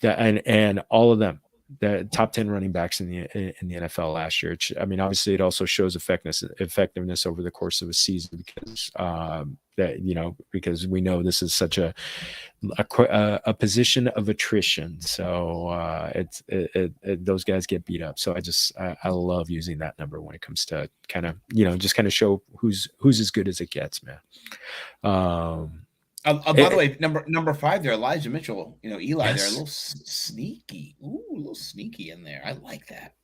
And all of them, the top 10 running backs in the NFL last year. I mean, obviously, it also shows effectiveness over the course of a season, because because we know this is such a position of attrition. So those guys get beat up. So I love using that number when it comes to kind of just kind of show who's as good as it gets, man. By the way, number 5 there, Elijah Mitchell, Eli, yes. They're a little sneaky. Ooh, a little sneaky in there. I like that.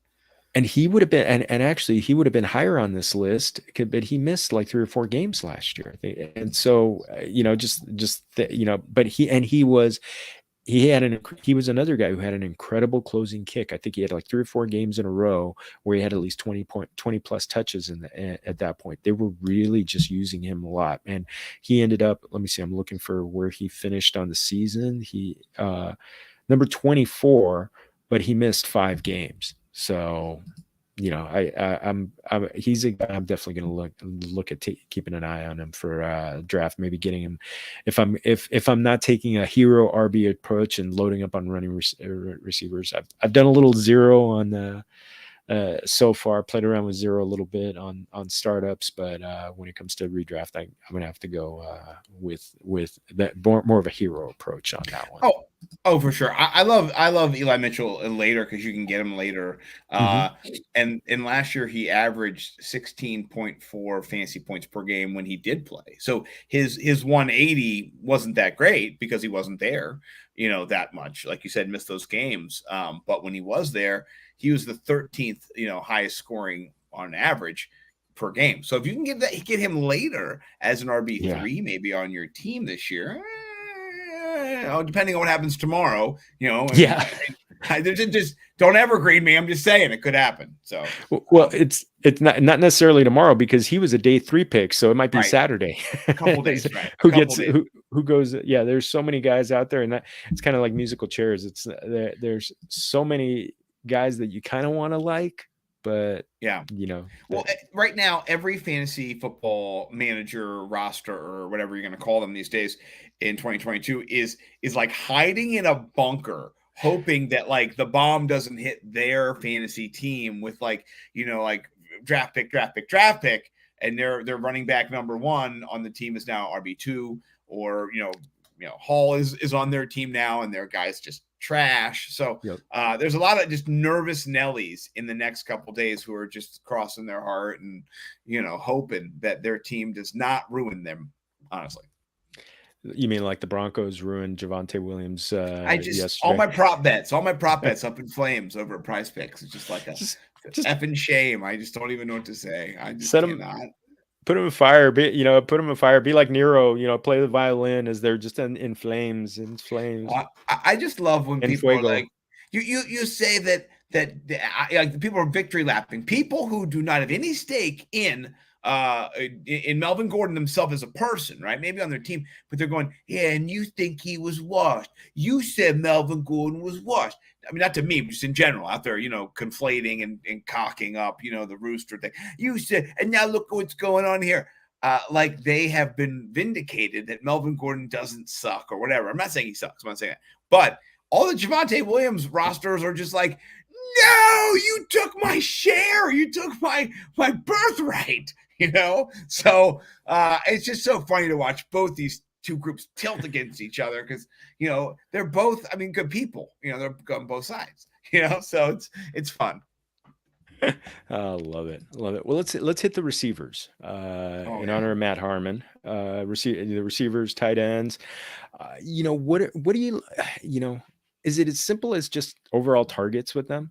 And he would have been, and actually he would have been higher on this list, but he missed like 3 or 4 games last year. And so, but he was another guy who had an incredible closing kick. I think he had like 3 or 4 games in a row where he had at least 20 plus touches at that point. They were really just using him a lot. And he ended up, let me see, I'm looking for where he finished on the season. He, number 24, but he missed 5 games. So, he's a guy I'm definitely going to look at keeping an eye on him for draft, maybe getting him if I'm not taking a hero RB approach and loading up on running receivers. I've done a little zero on so far, played around with zero a little bit on startups, but when it comes to redraft, I'm going to have to go with that more of a hero approach on that one. Oh, Oh, for sure. I love Eli Mitchell later because you can get him later. Mm-hmm. And last year he averaged 16.4 fantasy points per game when he did play. So his 180 wasn't that great because he wasn't there, that much. Like you said, missed those games. But when he was there, he was the 13th, highest scoring on average per game. So if you can get him later as an RB3 maybe on your team this year, depending on what happens tomorrow, just don't evergreen me. I'm just saying it could happen. So, well, it's not necessarily tomorrow because he was a day 3 pick, so it might be right. Saturday. A couple days, right? Who goes? Yeah, there's so many guys out there, and that it's kind of like musical chairs. It's there's so many guys that you kind of want to like, but yeah, well, right now every fantasy football manager roster or whatever you're going to call them these days in 2022 is like hiding in a bunker, hoping that like the bomb doesn't hit their fantasy team with like draft pick, and their running back number 1 on the team is now RB2, or Hall is on their team now, and their guys just trash. So there's a lot of just nervous Nellies in the next couple days who are just crossing their heart and hoping that their team does not ruin them. Honestly, you mean like the Broncos ruined Javonte Williams? Yesterday? all my prop bets up in flames over at Prize Picks. It's just like just effing shame. I just don't even know what to say. I just cannot. Put them in fire, put them in fire. Be like Nero, play the violin as they're just in flames. I just love when people are like, you say that people are victory lapping. People who do not have any stake in Melvin Gordon themselves as a person, right? Maybe on their team, but they're going, yeah, and you think he was washed. You said Melvin Gordon was washed. I mean, not to me, but just in general out there, conflating and cocking up, the rooster thing. You said, and now look what's going on here. Like they have been vindicated that Melvin Gordon doesn't suck or whatever. I'm not saying he sucks. I'm not saying that. But all the Javonte Williams rosters are just like, no, you took my share. You took my birthright, So it's just so funny to watch both these two groups tilt against each other because, they're both, good people. They're on both sides, so it's fun. Oh, love it. Well, let's hit the receivers in honor of Matt Harmon. The receivers, tight ends. What do you is it as simple as just overall targets with them?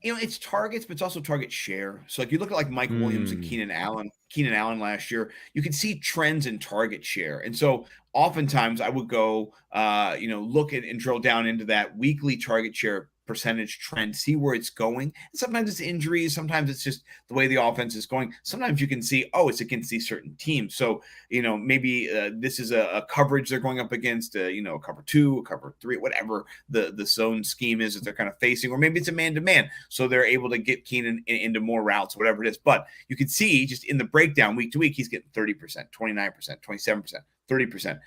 It's targets, but it's also target share. So like you look at like Mike Williams and Keenan Allen last year, you can see trends in target share. And so oftentimes I would go, look at and drill down into that weekly target share percentage trend, see where it's going. And sometimes it's injuries, sometimes it's just the way the offense is going. Sometimes you can see, it's against these certain teams. So, maybe this is a coverage they're going up against, a cover 2, a cover 3, whatever the zone scheme is that they're kind of facing, or maybe it's a man-to-man. So they're able to get Keenan into more routes, whatever it is. But you can see just in the breakdown week to week, he's getting 30%, 29%, 27%, 30%.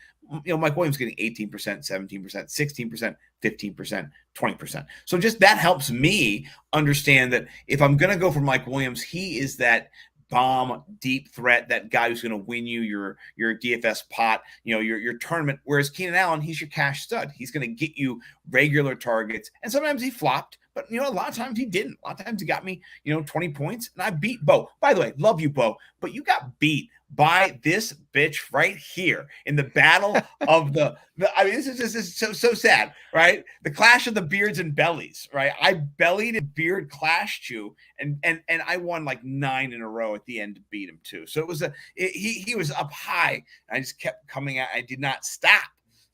Mike Williams getting 18%, 17%, 16%, 15%, 20%. So just that helps me understand that if I'm going to go for Mike Williams, he is that bomb deep threat, that guy who's going to win you your DFS pot, your tournament. Whereas Keenan Allen, he's your cash stud. He's going to get you regular targets. And sometimes he flopped, but a lot of times he didn't. A lot of times he got me, 20 points, and I beat Bo. By the way, love you, Bo, but you got beat by this bitch right here in the battle of this is so sad, right? The clash of the beards and bellies, right? I bellied and beard clashed you, and I won like 9 in a row at the end to beat him too. So it was he was up high. I just kept coming out. I did not stop.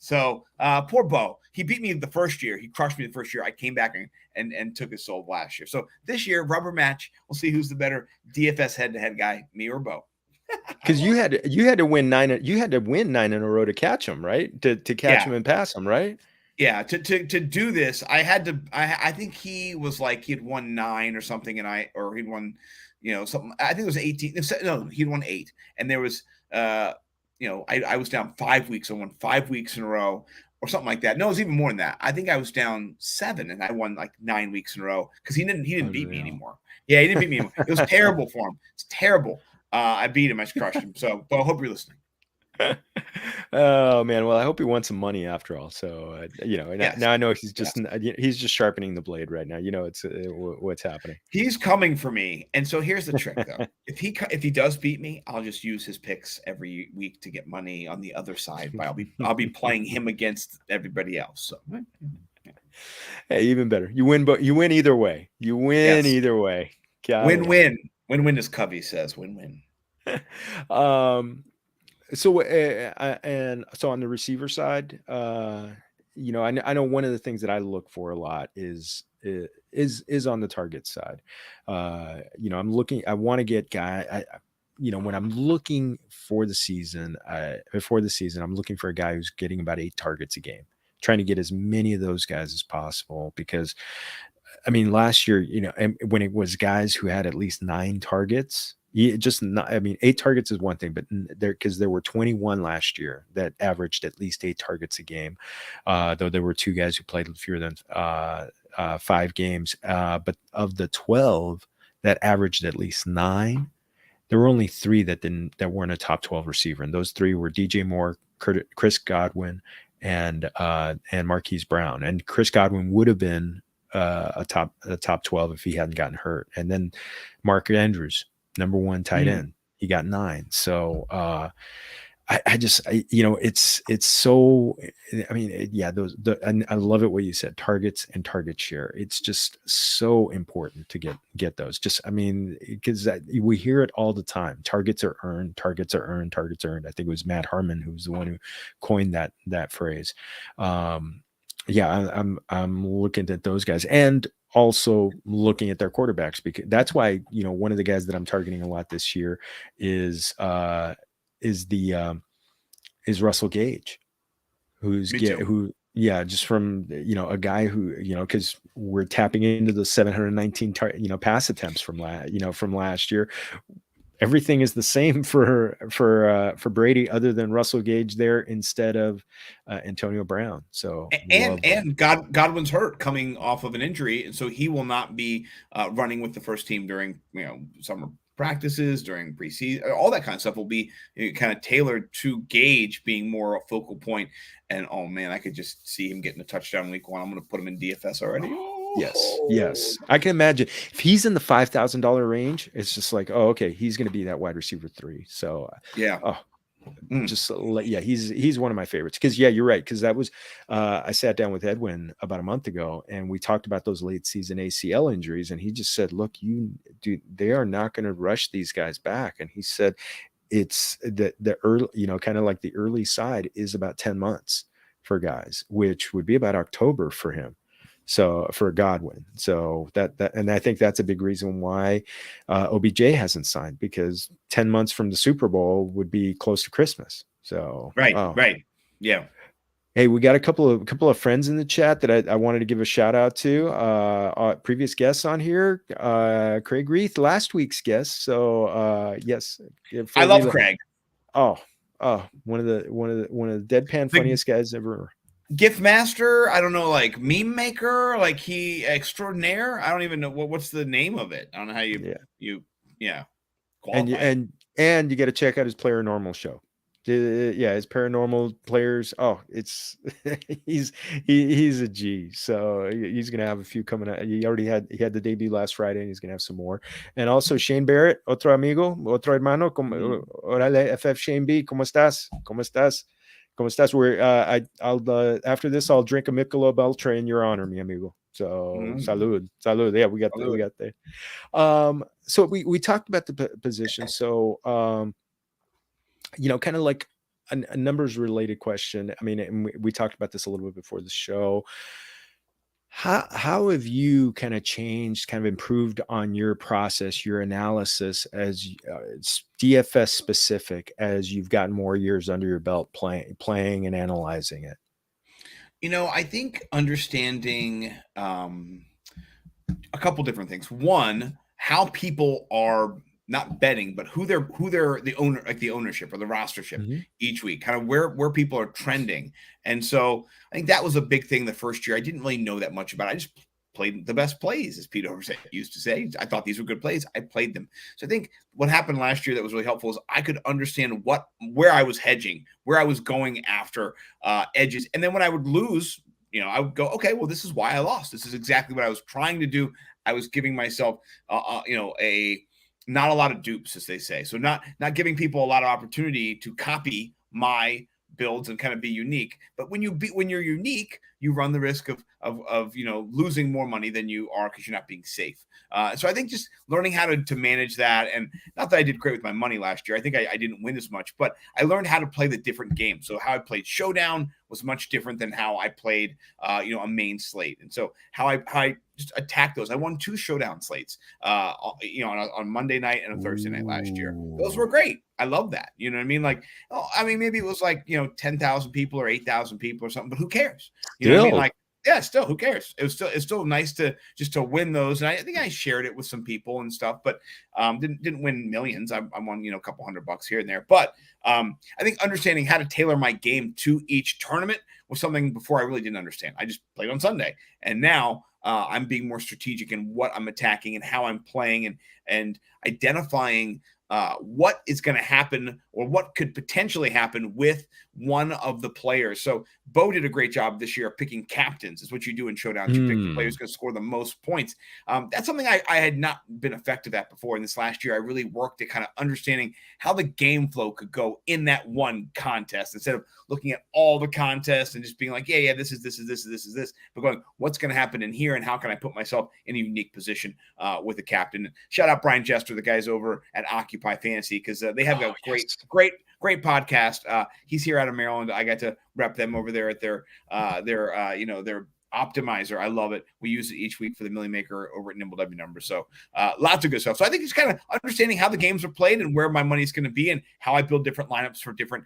So poor Bo. He beat me the first year. He crushed me the first year. I came back and took his soul last year. So this year, rubber match. We'll see who's the better DFS head-to-head guy, me or Bo. Because you had to win 9. You had to win 9 in a row to catch him, right? To catch him and pass him, right? Yeah. To do this, I had to. I think he was like he'd won 9 or something, or he'd won, something. I think it was 18. No, he'd won 8, and there was, I was down 5 weeks. I won 5 weeks in a row, or something like that. No, it was even more than that. I think I was down 7, and I won like 9 weeks in a row because he didn't beat me anymore. Yeah, he didn't beat me anymore. It was terrible for him. It's terrible. I beat him. I crushed him. So, but I hope you're listening. Oh man, well I hope he wants some money after all. So Yes. now I know he's Yes. just sharpening the blade right now. It's what's happening. He's coming for me. And so here's the trick though. If he does beat me, I'll just use his picks every week to get money on the other side. But I'll be playing him against everybody else. So Hey, even better. You win, but you win either way. You win yes. either way. Gotta love Win-win. Win-win, as Covey says. Win-win. it. And so on the receiver side, I know one of the things that I look for a lot is on the target side. I want to get when I'm looking for the season, before the season, I'm looking for a guy who's getting about 8 targets a game, trying to get as many of those guys as possible. Because I mean, last year, and when it was guys who had at least 9 targets, just not, I mean, 8 targets is one thing, but because there were 21 last year that averaged at least 8 targets a game, though there were 2 guys who played fewer than 5 games. But of the 12 that averaged at least 9, there were only 3 that weren't a top 12 receiver, and those 3 were DJ Moore, Chris Godwin, and Marquise Brown. And Chris Godwin would have been a top 12 if he hadn't gotten hurt. And then Mark Andrews, number 1 tight end, he got 9. So it's so, I mean, and I love it what you said, targets and target share. It's just so important to get those. Just, I mean, because we hear it all the time. Targets are earned, targets are earned, targets are earned. I think it was Matt Harmon who was the one who coined that phrase. I'm looking at those guys, and also looking at their quarterbacks, because that's why, one of the guys that I'm targeting a lot this year is Russell Gage, just from, a guy who, because we're tapping into the 719 pass attempts from last year. Everything is the same for Brady, other than Russell Gage there instead of Antonio Brown. So Godwin's hurt, coming off of an injury, and so he will not be running with the first team during summer practices, during preseason. All that kind of stuff will be kind of tailored to Gage being more a focal point. And oh man, I could just see him getting a touchdown week 1. I'm going to put him in DFS already. Yes. I can imagine if he's in the $5,000 range, it's just like, oh, okay, he's going to be that wide receiver 3. So he's one of my favorites. Because you're right. Because that was I sat down with Edwin about a month ago, and we talked about those late season ACL injuries, and he just said, look, they are not going to rush these guys back. And he said it's the early, kind of like the early side is about 10 months for guys, which would be about October for him. So for Godwin, and I think that's a big reason why OBJ hasn't signed, because 10 months from the Super Bowl would be close to Christmas. So right, yeah. Hey, we got a couple of friends in the chat that I wanted to give a shout out to. Previous guests on here, Craig Reith, last week's guest. So yes, I love Craig. Oh, one of the deadpan funniest guys ever. Gift master, I don't know, like meme maker, like he extraordinaire. I don't even know what's the name of it. I don't know how you qualify. And you got to check out his Player Normal show. His paranormal players. Oh, it's he's a G. So he's gonna have a few coming out. He had the debut last Friday, and he's gonna have some more. And also Shane Barrett, otro amigo, otro hermano. Orale, FF Shane B, ¿cómo estás? ¿Cómo estás? ¿Cómo estás? I'll after this, I'll drink a Michelob Ultra in your honor, mi amigo. So salud. Yeah, we got there. So we talked about the position. So kind of like a numbers related question. I mean, and we talked about this a little bit before the show. How have you kind of changed, kind of improved on your process, your analysis as DFS specific, as you've gotten more years under your belt playing and analyzing it? I think understanding a couple different things. One, how people are not betting, but who they're the owner, like the ownership or the rostership each week, kind of where people are trending. And so I think that was a big thing the first year. I didn't really know that much about it. I just played the best plays, as Pete Overset used to say. I thought these were good plays. I played them. So I think what happened last year that was really helpful is I could understand where I was hedging, where I was going after edges. And then when I would lose, I would go, okay, well, this is why I lost. This is exactly what I was trying to do. I was giving myself, not a lot of dupes, as they say. So not giving people a lot of opportunity to copy my builds and kind of be unique. But when you're unique, you run the risk of losing more money than you are because you're not being safe. So I think just learning how to manage that, and not that I did great with my money last year. I think I didn't win as much, but I learned how to play the different games. So how I played Showdown was much different than how I played, a main slate. And so how I just attacked those. I won 2 Showdown slates, on Monday night and a Thursday night last year. Those were great. I love that. You know what I mean? Like, maybe it was like 10,000 people or 8,000 people or something, but who cares? You know what I mean? Like, yeah, still, who cares? It's still nice to win those. And I think I shared it with some people and stuff, but didn't win millions. I won, a couple $100 here and there. But I think understanding how to tailor my game to each tournament was something before I really didn't understand. I just played on Sunday, and now I'm being more strategic in what I'm attacking and how I'm playing, and identifying what is going to happen or what could potentially happen with one of the players. So Bo did a great job this year of picking captains. Is what you do in Showdown. You pick the player who's going to score the most points. That's something I had not been effective at before. In this last year, I really worked at kind of understanding how the game flow could go in that one contest, instead of looking at all the contests and just being like, yeah, this is this, but going, what's going to happen in here, and how can I put myself in a unique position with the captain. Shout out Brian Jester, the guys over at Occupy Fantasy, because they have a great podcast. He's here out of Maryland. I got to rep them over there at their optimizer. I love it. We use it each week for the Millie Maker over at Nimble W Numbers. So lots of good stuff. So I think it's kind of understanding how the games are played and where my money is going to be, and how I build different lineups for different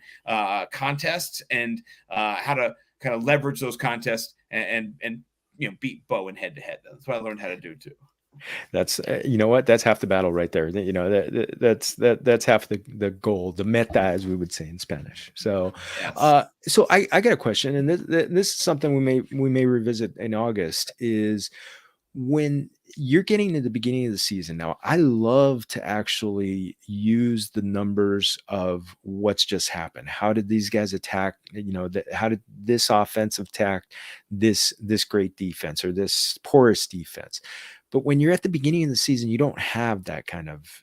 contests, and how to kind of leverage those contests and beat Bo in head to head. That's what I learned how to do too. That's what, that's half the battle right there. That's half the goal, the meta, as we would say in Spanish. So yes. So I got a question, and this is something we may revisit in August, is when you're getting to the beginning of the season. Now, I love to actually use the numbers of what's just happened. How did these guys attack? How did this offense attack this great defense or this porous defense? But when you're at the beginning of the season, you don't have that kind of,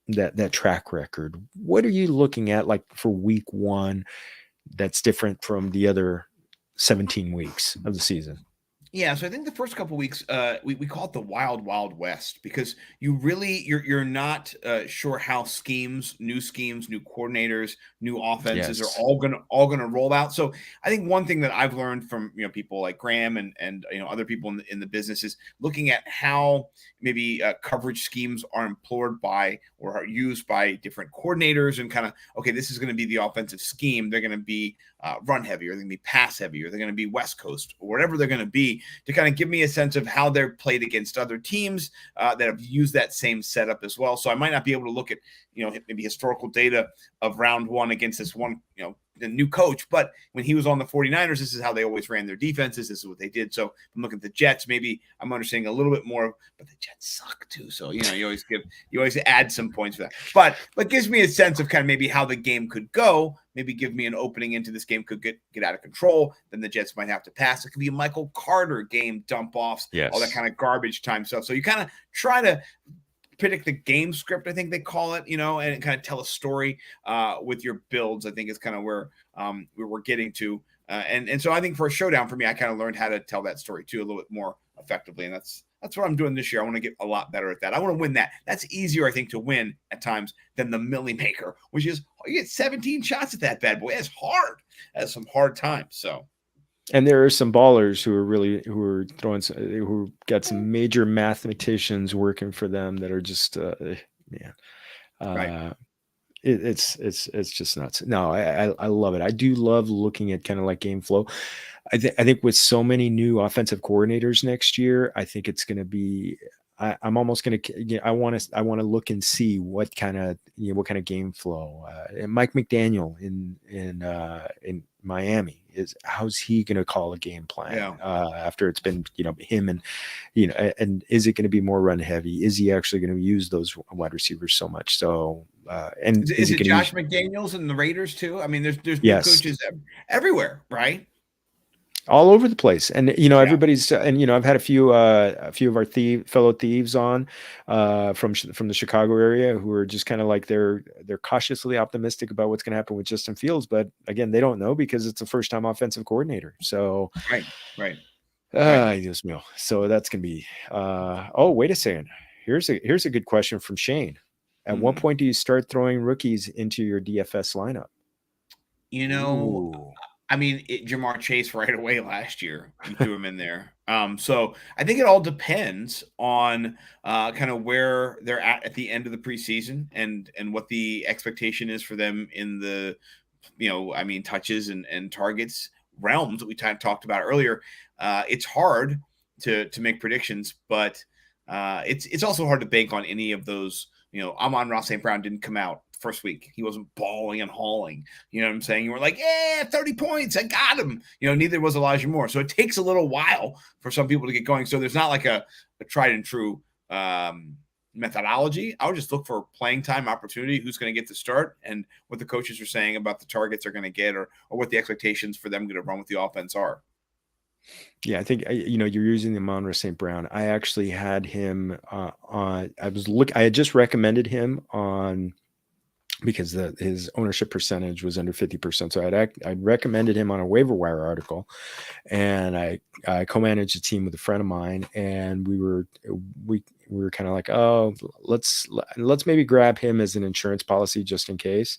that track record. What are you looking at, like, for week 1 that's different from the other 17 weeks of the season? Yeah, so I think the first couple of weeks, we call it the wild west, because you're not sure how new coordinators, new offenses are all gonna roll out. So I think one thing that I've learned from people like Graham and other people in the business is looking at how maybe coverage schemes are employed by or are used by different coordinators, and kind of, okay, this is going to be the offensive scheme. They're going to be run heavy, or they're going to be pass heavy, or they're going to be West Coast, or whatever they're going to be, to kind of give me a sense of how they're played against other teams that have used that same setup as well. So I might not be able to look at, maybe historical data of round 1 against this one, the new coach, but when he was on the 49ers, this is how they always ran their defenses. This is what they did. So I'm looking at the Jets. Maybe I'm understanding a little bit more, but the Jets suck too. So, you always add some points for that, but it gives me a sense of kind of maybe how the game could go, maybe give me an opening into this game could get out of control. Then the Jets might have to pass. It could be a Michael Carter game, dump offs, all that kind of garbage time stuff. So you kind of try to predict the game script, I think they call it, and kind of tell a story with your builds. I think is kind of where we're getting to. And so I think for a Showdown, for me, I kind of learned how to tell that story too a little bit more effectively. And that's what I'm doing this year. I want to get a lot better at that. I want to win that. That's easier, I think, to win at times than the Millie Maker, which is, you get 17 shots at that bad boy. It's hard. That's some hard times. So. And there are some ballers who got some major mathematicians working for them that are just, right. It's just nuts. No, I love it. I do love looking at kind of like game flow. I think with so many new offensive coordinators next year, I think it's going to be. I'm almost going to. I want to look and see what kind of game flow. And Mike McDaniel in Miami, how's he going to call a game plan Yeah. after it's been, him and, and is it going to be more run heavy? Is he actually going to use those wide receivers so much? So, and Is he it going to Josh use? McDaniels and the Raiders too? I mean, there's new Yes. coaches everywhere, right? All over the place, and Yeah. everybody's, and I've had a few of our fellow thieves on from the Chicago area who are just kind of like they're cautiously optimistic about what's going to happen with Justin Fields, but again, they don't know because it's a first time offensive coordinator. So Right. Dios mío. So that's gonna be oh, wait a second. Here's a good question from Shane. At what point do you start throwing rookies into your DFS lineup? Ooh. I mean, Jamar Chase right away last year, you threw him in there. So I think it all depends on kind of where they're at the end of the preseason and what the expectation is for them in the, touches and targets realms that we talked about earlier. It's hard to make predictions, but it's also hard to bank on any of those. Amon-Ra St. Brown didn't come out first week. He wasn't bawling and hauling. You know what I'm saying? You were like, yeah, 30 points. I got him. Neither was Elijah Moore. So it takes a little while for some people to get going. So there's not like a tried and true methodology. I would just look for playing time opportunity, who's going to get the start, and what the coaches are saying about the targets they're going to get or what the expectations for them going to run with the offense are. Yeah, I think you're using the Amon-Ra St. Brown. I actually had him on. I had just recommended him on because his ownership percentage was under 50%. So I'd recommended him on a waiver wire article, and I co-managed a team with a friend of mine, and we were kind of like, oh, let's maybe grab him as an insurance policy just in case.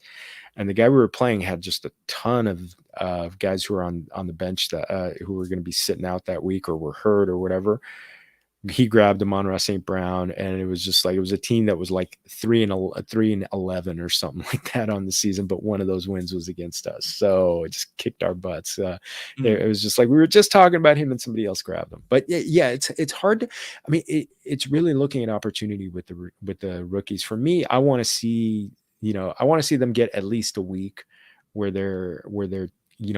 And the guy we were playing had just a ton of guys who were on the bench that who were going to be sitting out that week or were hurt or whatever. He grabbed Amon-Ra St. Brown, and it was just like it was a team that was like 3-11 or something like that on the season, but one of those wins was against us, so it just kicked our butts. It was just like we were just talking about him, and somebody else grabbed him. But yeah, it's hard to. I mean, it's really looking at opportunity with the rookies. For me, I want to see them get at least a week where they're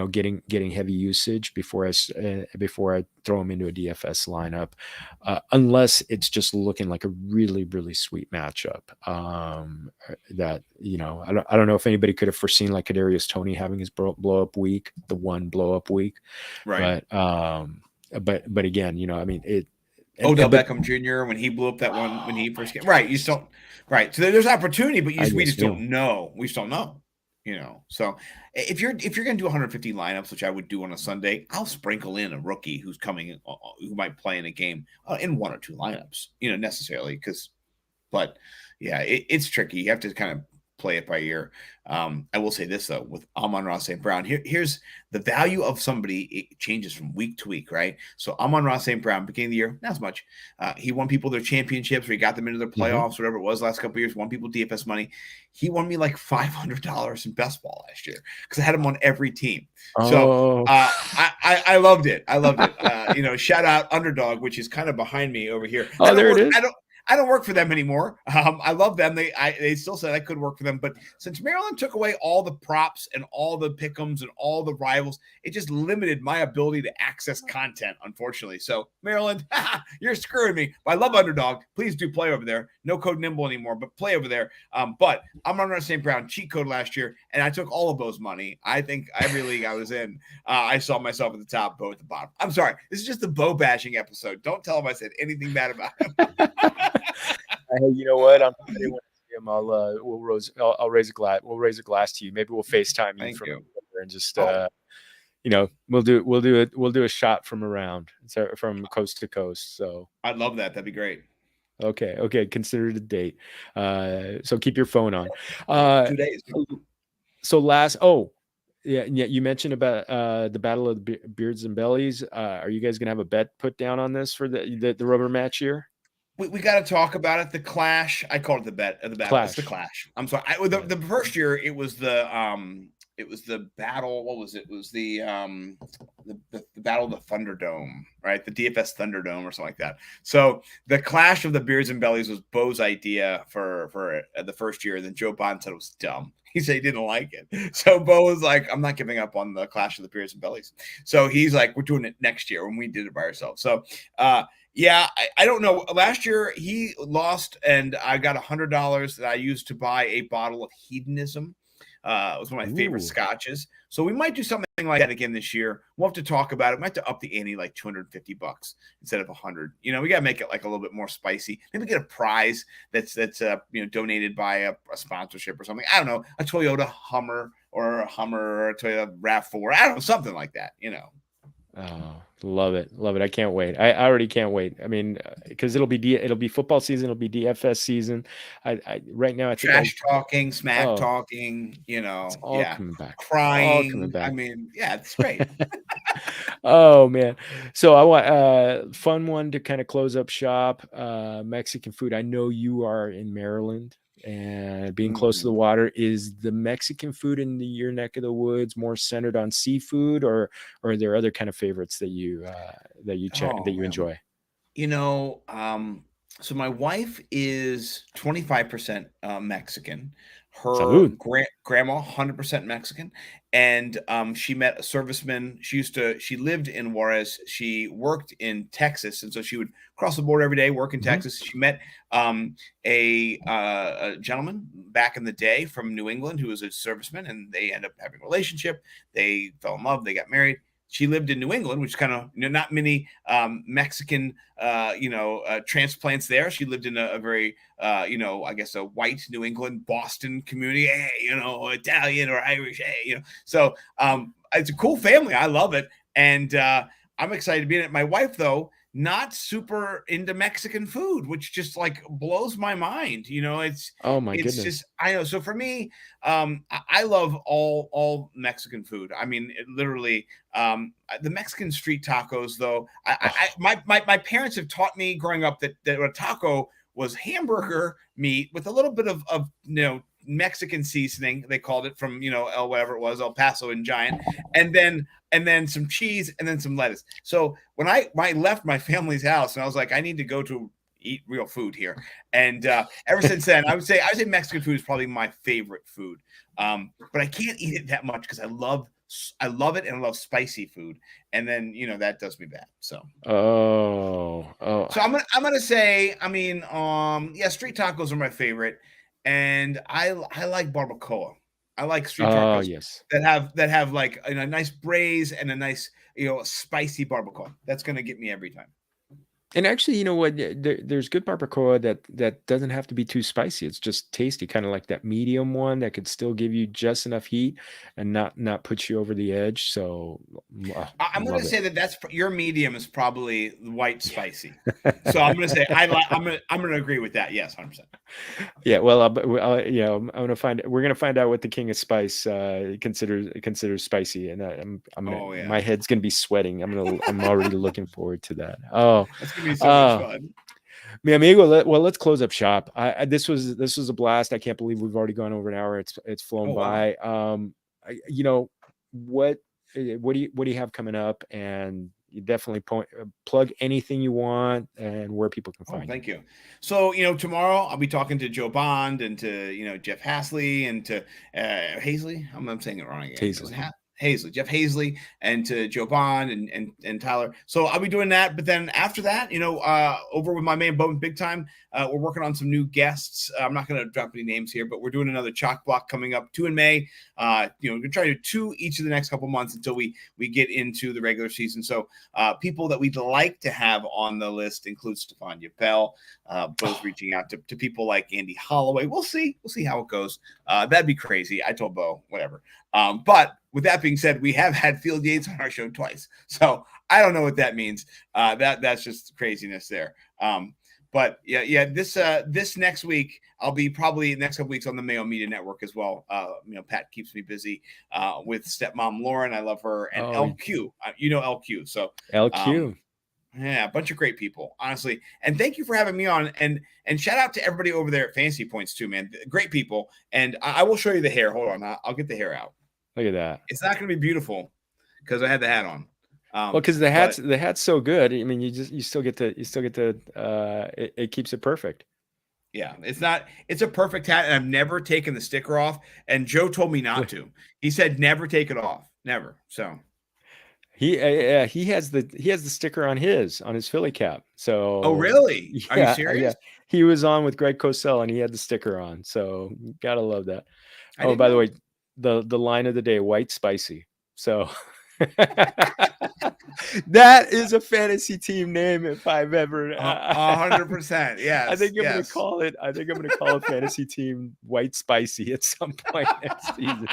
getting heavy usage before I throw them into a DFS lineup, unless it's just looking like a really, really sweet matchup. That I don't know if anybody could have foreseen like Kadarius Toney having his blow up week, the one blow up week, right? But again, I mean it. Odell Beckham Jr. when he blew up that one when he first came, right? You just don't, right? So there's opportunity, but we just don't know. We just don't know. So if you're going to do 150 lineups, which I would do on a Sunday, I'll sprinkle in a rookie who's coming, who might play in a game in one or two lineups, necessarily but yeah, it's tricky. You have to kind of play it by ear. I will say this though, with Amon-Ra St. Brown, here's the value of somebody. It changes from week to week, right? So Amon-Ra St. Brown, beginning of the year, not as much. He won people their championships, or he got them into their playoffs, whatever it was last couple of years. Won people DFS money. He won me like $500 in best ball last year because I had him on every team. So I loved it. Shout out Underdog, which is kind of behind me over here. Oh, there it is. I don't work for them anymore. I love them. They still said I could work for them. But since Maryland took away all the props and all the pick'ems and all the rivals, it just limited my ability to access content, unfortunately. So Maryland, you're screwing me. But I love Underdog. Please do play over there. No code Nimble anymore, but play over there. But I'm on St. Brown cheat code last year, and I took all of those money. I think every league I was in, I saw myself at the top, Bo at the bottom. I'm sorry. This is just the Bo bashing episode. Don't tell him I said anything bad about him. Hey, you know what? I'm when I see him, I'll raise a glass. We'll raise a glass to you. Maybe we'll FaceTime you from and just we'll do a shot from around, from coast to coast. So I'd love that. That'd be great. Okay. Consider it a date. So keep your phone on. 2 days. So you mentioned about the Battle of the Beards and Bellies. Are you guys gonna have a bet put down on this for the rubber match here? We got to talk about it. The clash. I called it the battle. It's the clash. I'm sorry. The first year it was the battle. What was it? It was the Battle of the Thunderdome, right? The DFS Thunderdome or something like that. So the clash of the beards and bellies was Bo's idea for the first year. And then Joe Biden said it was dumb. He said he didn't like it. So Bo was like, I'm not giving up on the clash of the beards and bellies. So he's like, we're doing it next year when we did it by ourselves. So, yeah, I don't know. Last year he lost, and I got $100 that I used to buy a bottle of Hedonism. It was one of my favorite scotches. So we might do something like that again this year. We'll have to talk about it. We might have to up the ante like $250 instead of 100. You know, we got to make it like a little bit more spicy. Maybe get a prize that's donated by a sponsorship or something. I don't know, a Toyota Hummer or a Hummer or a Toyota RAV4. I don't know, something like that. You know. Oh, love it. I can't wait. I already can't wait. I mean, because it'll be football season. It'll be DFS season. I right now I think trash talking, smack talking. You know, it's all coming back. Crying. All coming back. I mean, yeah, it's great. Oh man. So I want fun one to kind of close up shop. Mexican food. I know you are in Maryland. And being close to the water, is the Mexican food in your neck of the woods more centered on seafood, or are there other kind of favorites that you enjoy? You know, so my wife is 25% Mexican. Her Salud. Grandma 100% Mexican, and she met a serviceman. She lived in Juarez. She worked in Texas, and so she would cross the border every day, work in Texas. She met a gentleman back in the day from New England who was a serviceman, and they ended up having a relationship. They fell in love. They got married. She lived in New England, which kind of, not many Mexican, transplants there. She lived in a very, I guess a white New England, Boston community. Hey, Italian or Irish. Hey, so it's a cool family. I love it. And I'm excited to be in it. My wife, though, not super into Mexican food, which just like blows my mind. It's goodness. Just, I know. So for me, I love all Mexican food. I mean, literally, the Mexican street tacos, though. My parents have taught me growing up that a taco was hamburger meat with a little bit of Mexican seasoning. They called it from whatever it was, El Paso and Giant, and then some cheese and then some lettuce. So when I left my family's house and I was like, I need to go to eat real food here, and ever since then, I would say Mexican food is probably my favorite food. But I can't eat it that much because I love it and I love spicy food, and then that does me bad. So so I'm gonna say, I mean, street tacos are my favorite, and I like barbacoa. I like street tacos that have like a nice braise and a nice spicy barbacoa. That's gonna get me every time. And actually, you know what? There's good barbacoa that doesn't have to be too spicy. It's just tasty, kind of like that medium one that could still give you just enough heat and not put you over the edge. So I'm going to say that's your medium is probably white spicy. So I'm going to say I'm going to agree with that. Yes, 100%. Yeah, well, we're going to find out what the king of spice considers spicy, and my head's going to be sweating. I'm already looking forward to that. Oh, that's going to be so much fun. Mi amigo, let's close up shop. This was a blast. I can't believe we've already gone over an hour. It's flown by. Wow. What do you have coming up? And you definitely plug anything you want and where people can find you. Thank you. So, tomorrow I'll be talking to Joe Bond and to, Jeff Hasley and to Hazley. I'm saying it wrong again. Jeff Hazley, and to Joe Bond and Tyler. So I'll be doing that. But then after that, over with my man Bowman Big Time, we're working on some new guests. I'm not going to drop any names here, but we're doing another chalk block coming up, 2 in May. We're going to try to do 2 each of the next couple months until we get into the regular season. So people that we'd like to have on the list include Stefania Bell, both reaching out to people like Andy Holloway. We'll see how it goes. That'd be crazy. I told Bo, whatever. But with that being said, we have had Field Yates on our show twice. So I don't know what that means. That's just craziness there. But this next week, I'll be probably next couple weeks on the Mayo Media Network as well. Pat keeps me busy with stepmom Lauren. I love her. And LQ, LQ. So LQ. Yeah, a bunch of great people, honestly. And thank you for having me on. And shout out to everybody over there at Fantasy Points too, man. Great people. And I will show you the hair. Hold on. I'll get the hair out. Look at that. It's not going to be beautiful because I had the hat on. Well, because the hat's so good. I mean, you still get to it keeps it perfect. Yeah, it's a perfect hat, and I've never taken the sticker off. And Joe told me not to. He said never take it off, never. So he has the sticker on his Philly cap. So oh really? Are you serious? He was on with Greg Cosell and he had the sticker on. So gotta love that. Oh, by the way, the line of the day: white spicy. So that is a fantasy team name if I've ever 100%. Yes. I think I'm gonna call it fantasy team white spicy at some point next season.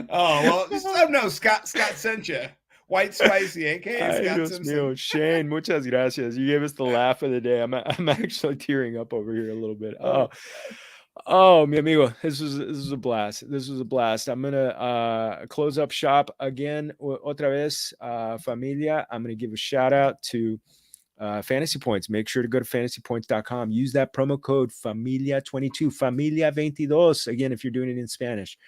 Oh well, no, Scott sent you. White spicy, aka Scott Simpson. Mío. Shane, muchas gracias. You gave us the laugh of the day. I'm actually tearing up over here a little bit. Oh, mi amigo, this was a blast. This was a blast. I'm gonna close up shop again. Otra vez, familia. I'm gonna give a shout out to Fantasy Points. Make sure to go to fantasypoints.com. Use that promo code Familia22, Familia22. Again, if you're doing it in Spanish.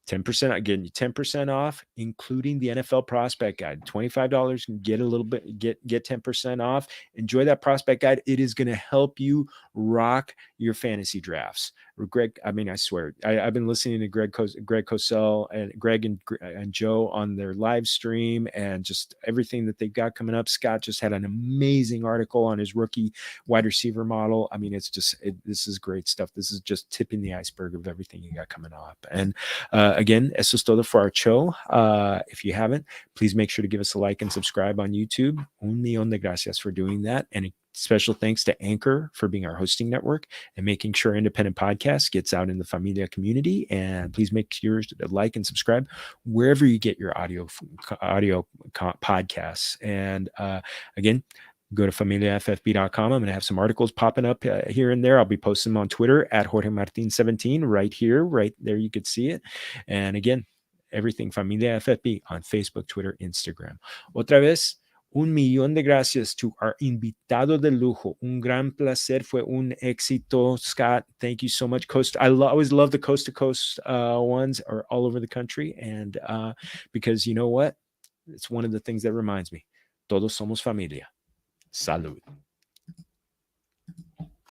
10%, again, 10% off, including the NFL prospect guide. $25, get a little bit, get 10% off. Enjoy that prospect guide. It is going to help you rock your fantasy drafts. Greg, I mean, I swear, I've been listening to Greg Cosell and Greg and Joe on their live stream and just everything that they've got coming up. Scott just had an amazing article on his rookie wide receiver model. I mean, it's just, this is great stuff. This is just tipping the iceberg of everything you got coming up. And again, eso es todo for our show. If you haven't, please make sure to give us a like and subscribe on YouTube. Un millón de gracias for doing that. And a special thanks to Anchor for being our hosting network and making sure independent podcast gets out in the Familia community. And please make sure to like and subscribe wherever you get your audio podcasts. And again, go to familiaffb.com. I'm going to have some articles popping up here and there. I'll be posting them on Twitter at Jorge Martin 17 right there. You could see it. And again, everything Familia FFB on Facebook, Twitter, Instagram. Otra vez, un millón de gracias to our invitado de lujo. Un gran placer. Fue un éxito, Scott. Thank you so much. I always love the coast to coast ones or all over the country. And because you know what? It's one of the things that reminds me. Todos somos familia. Salud.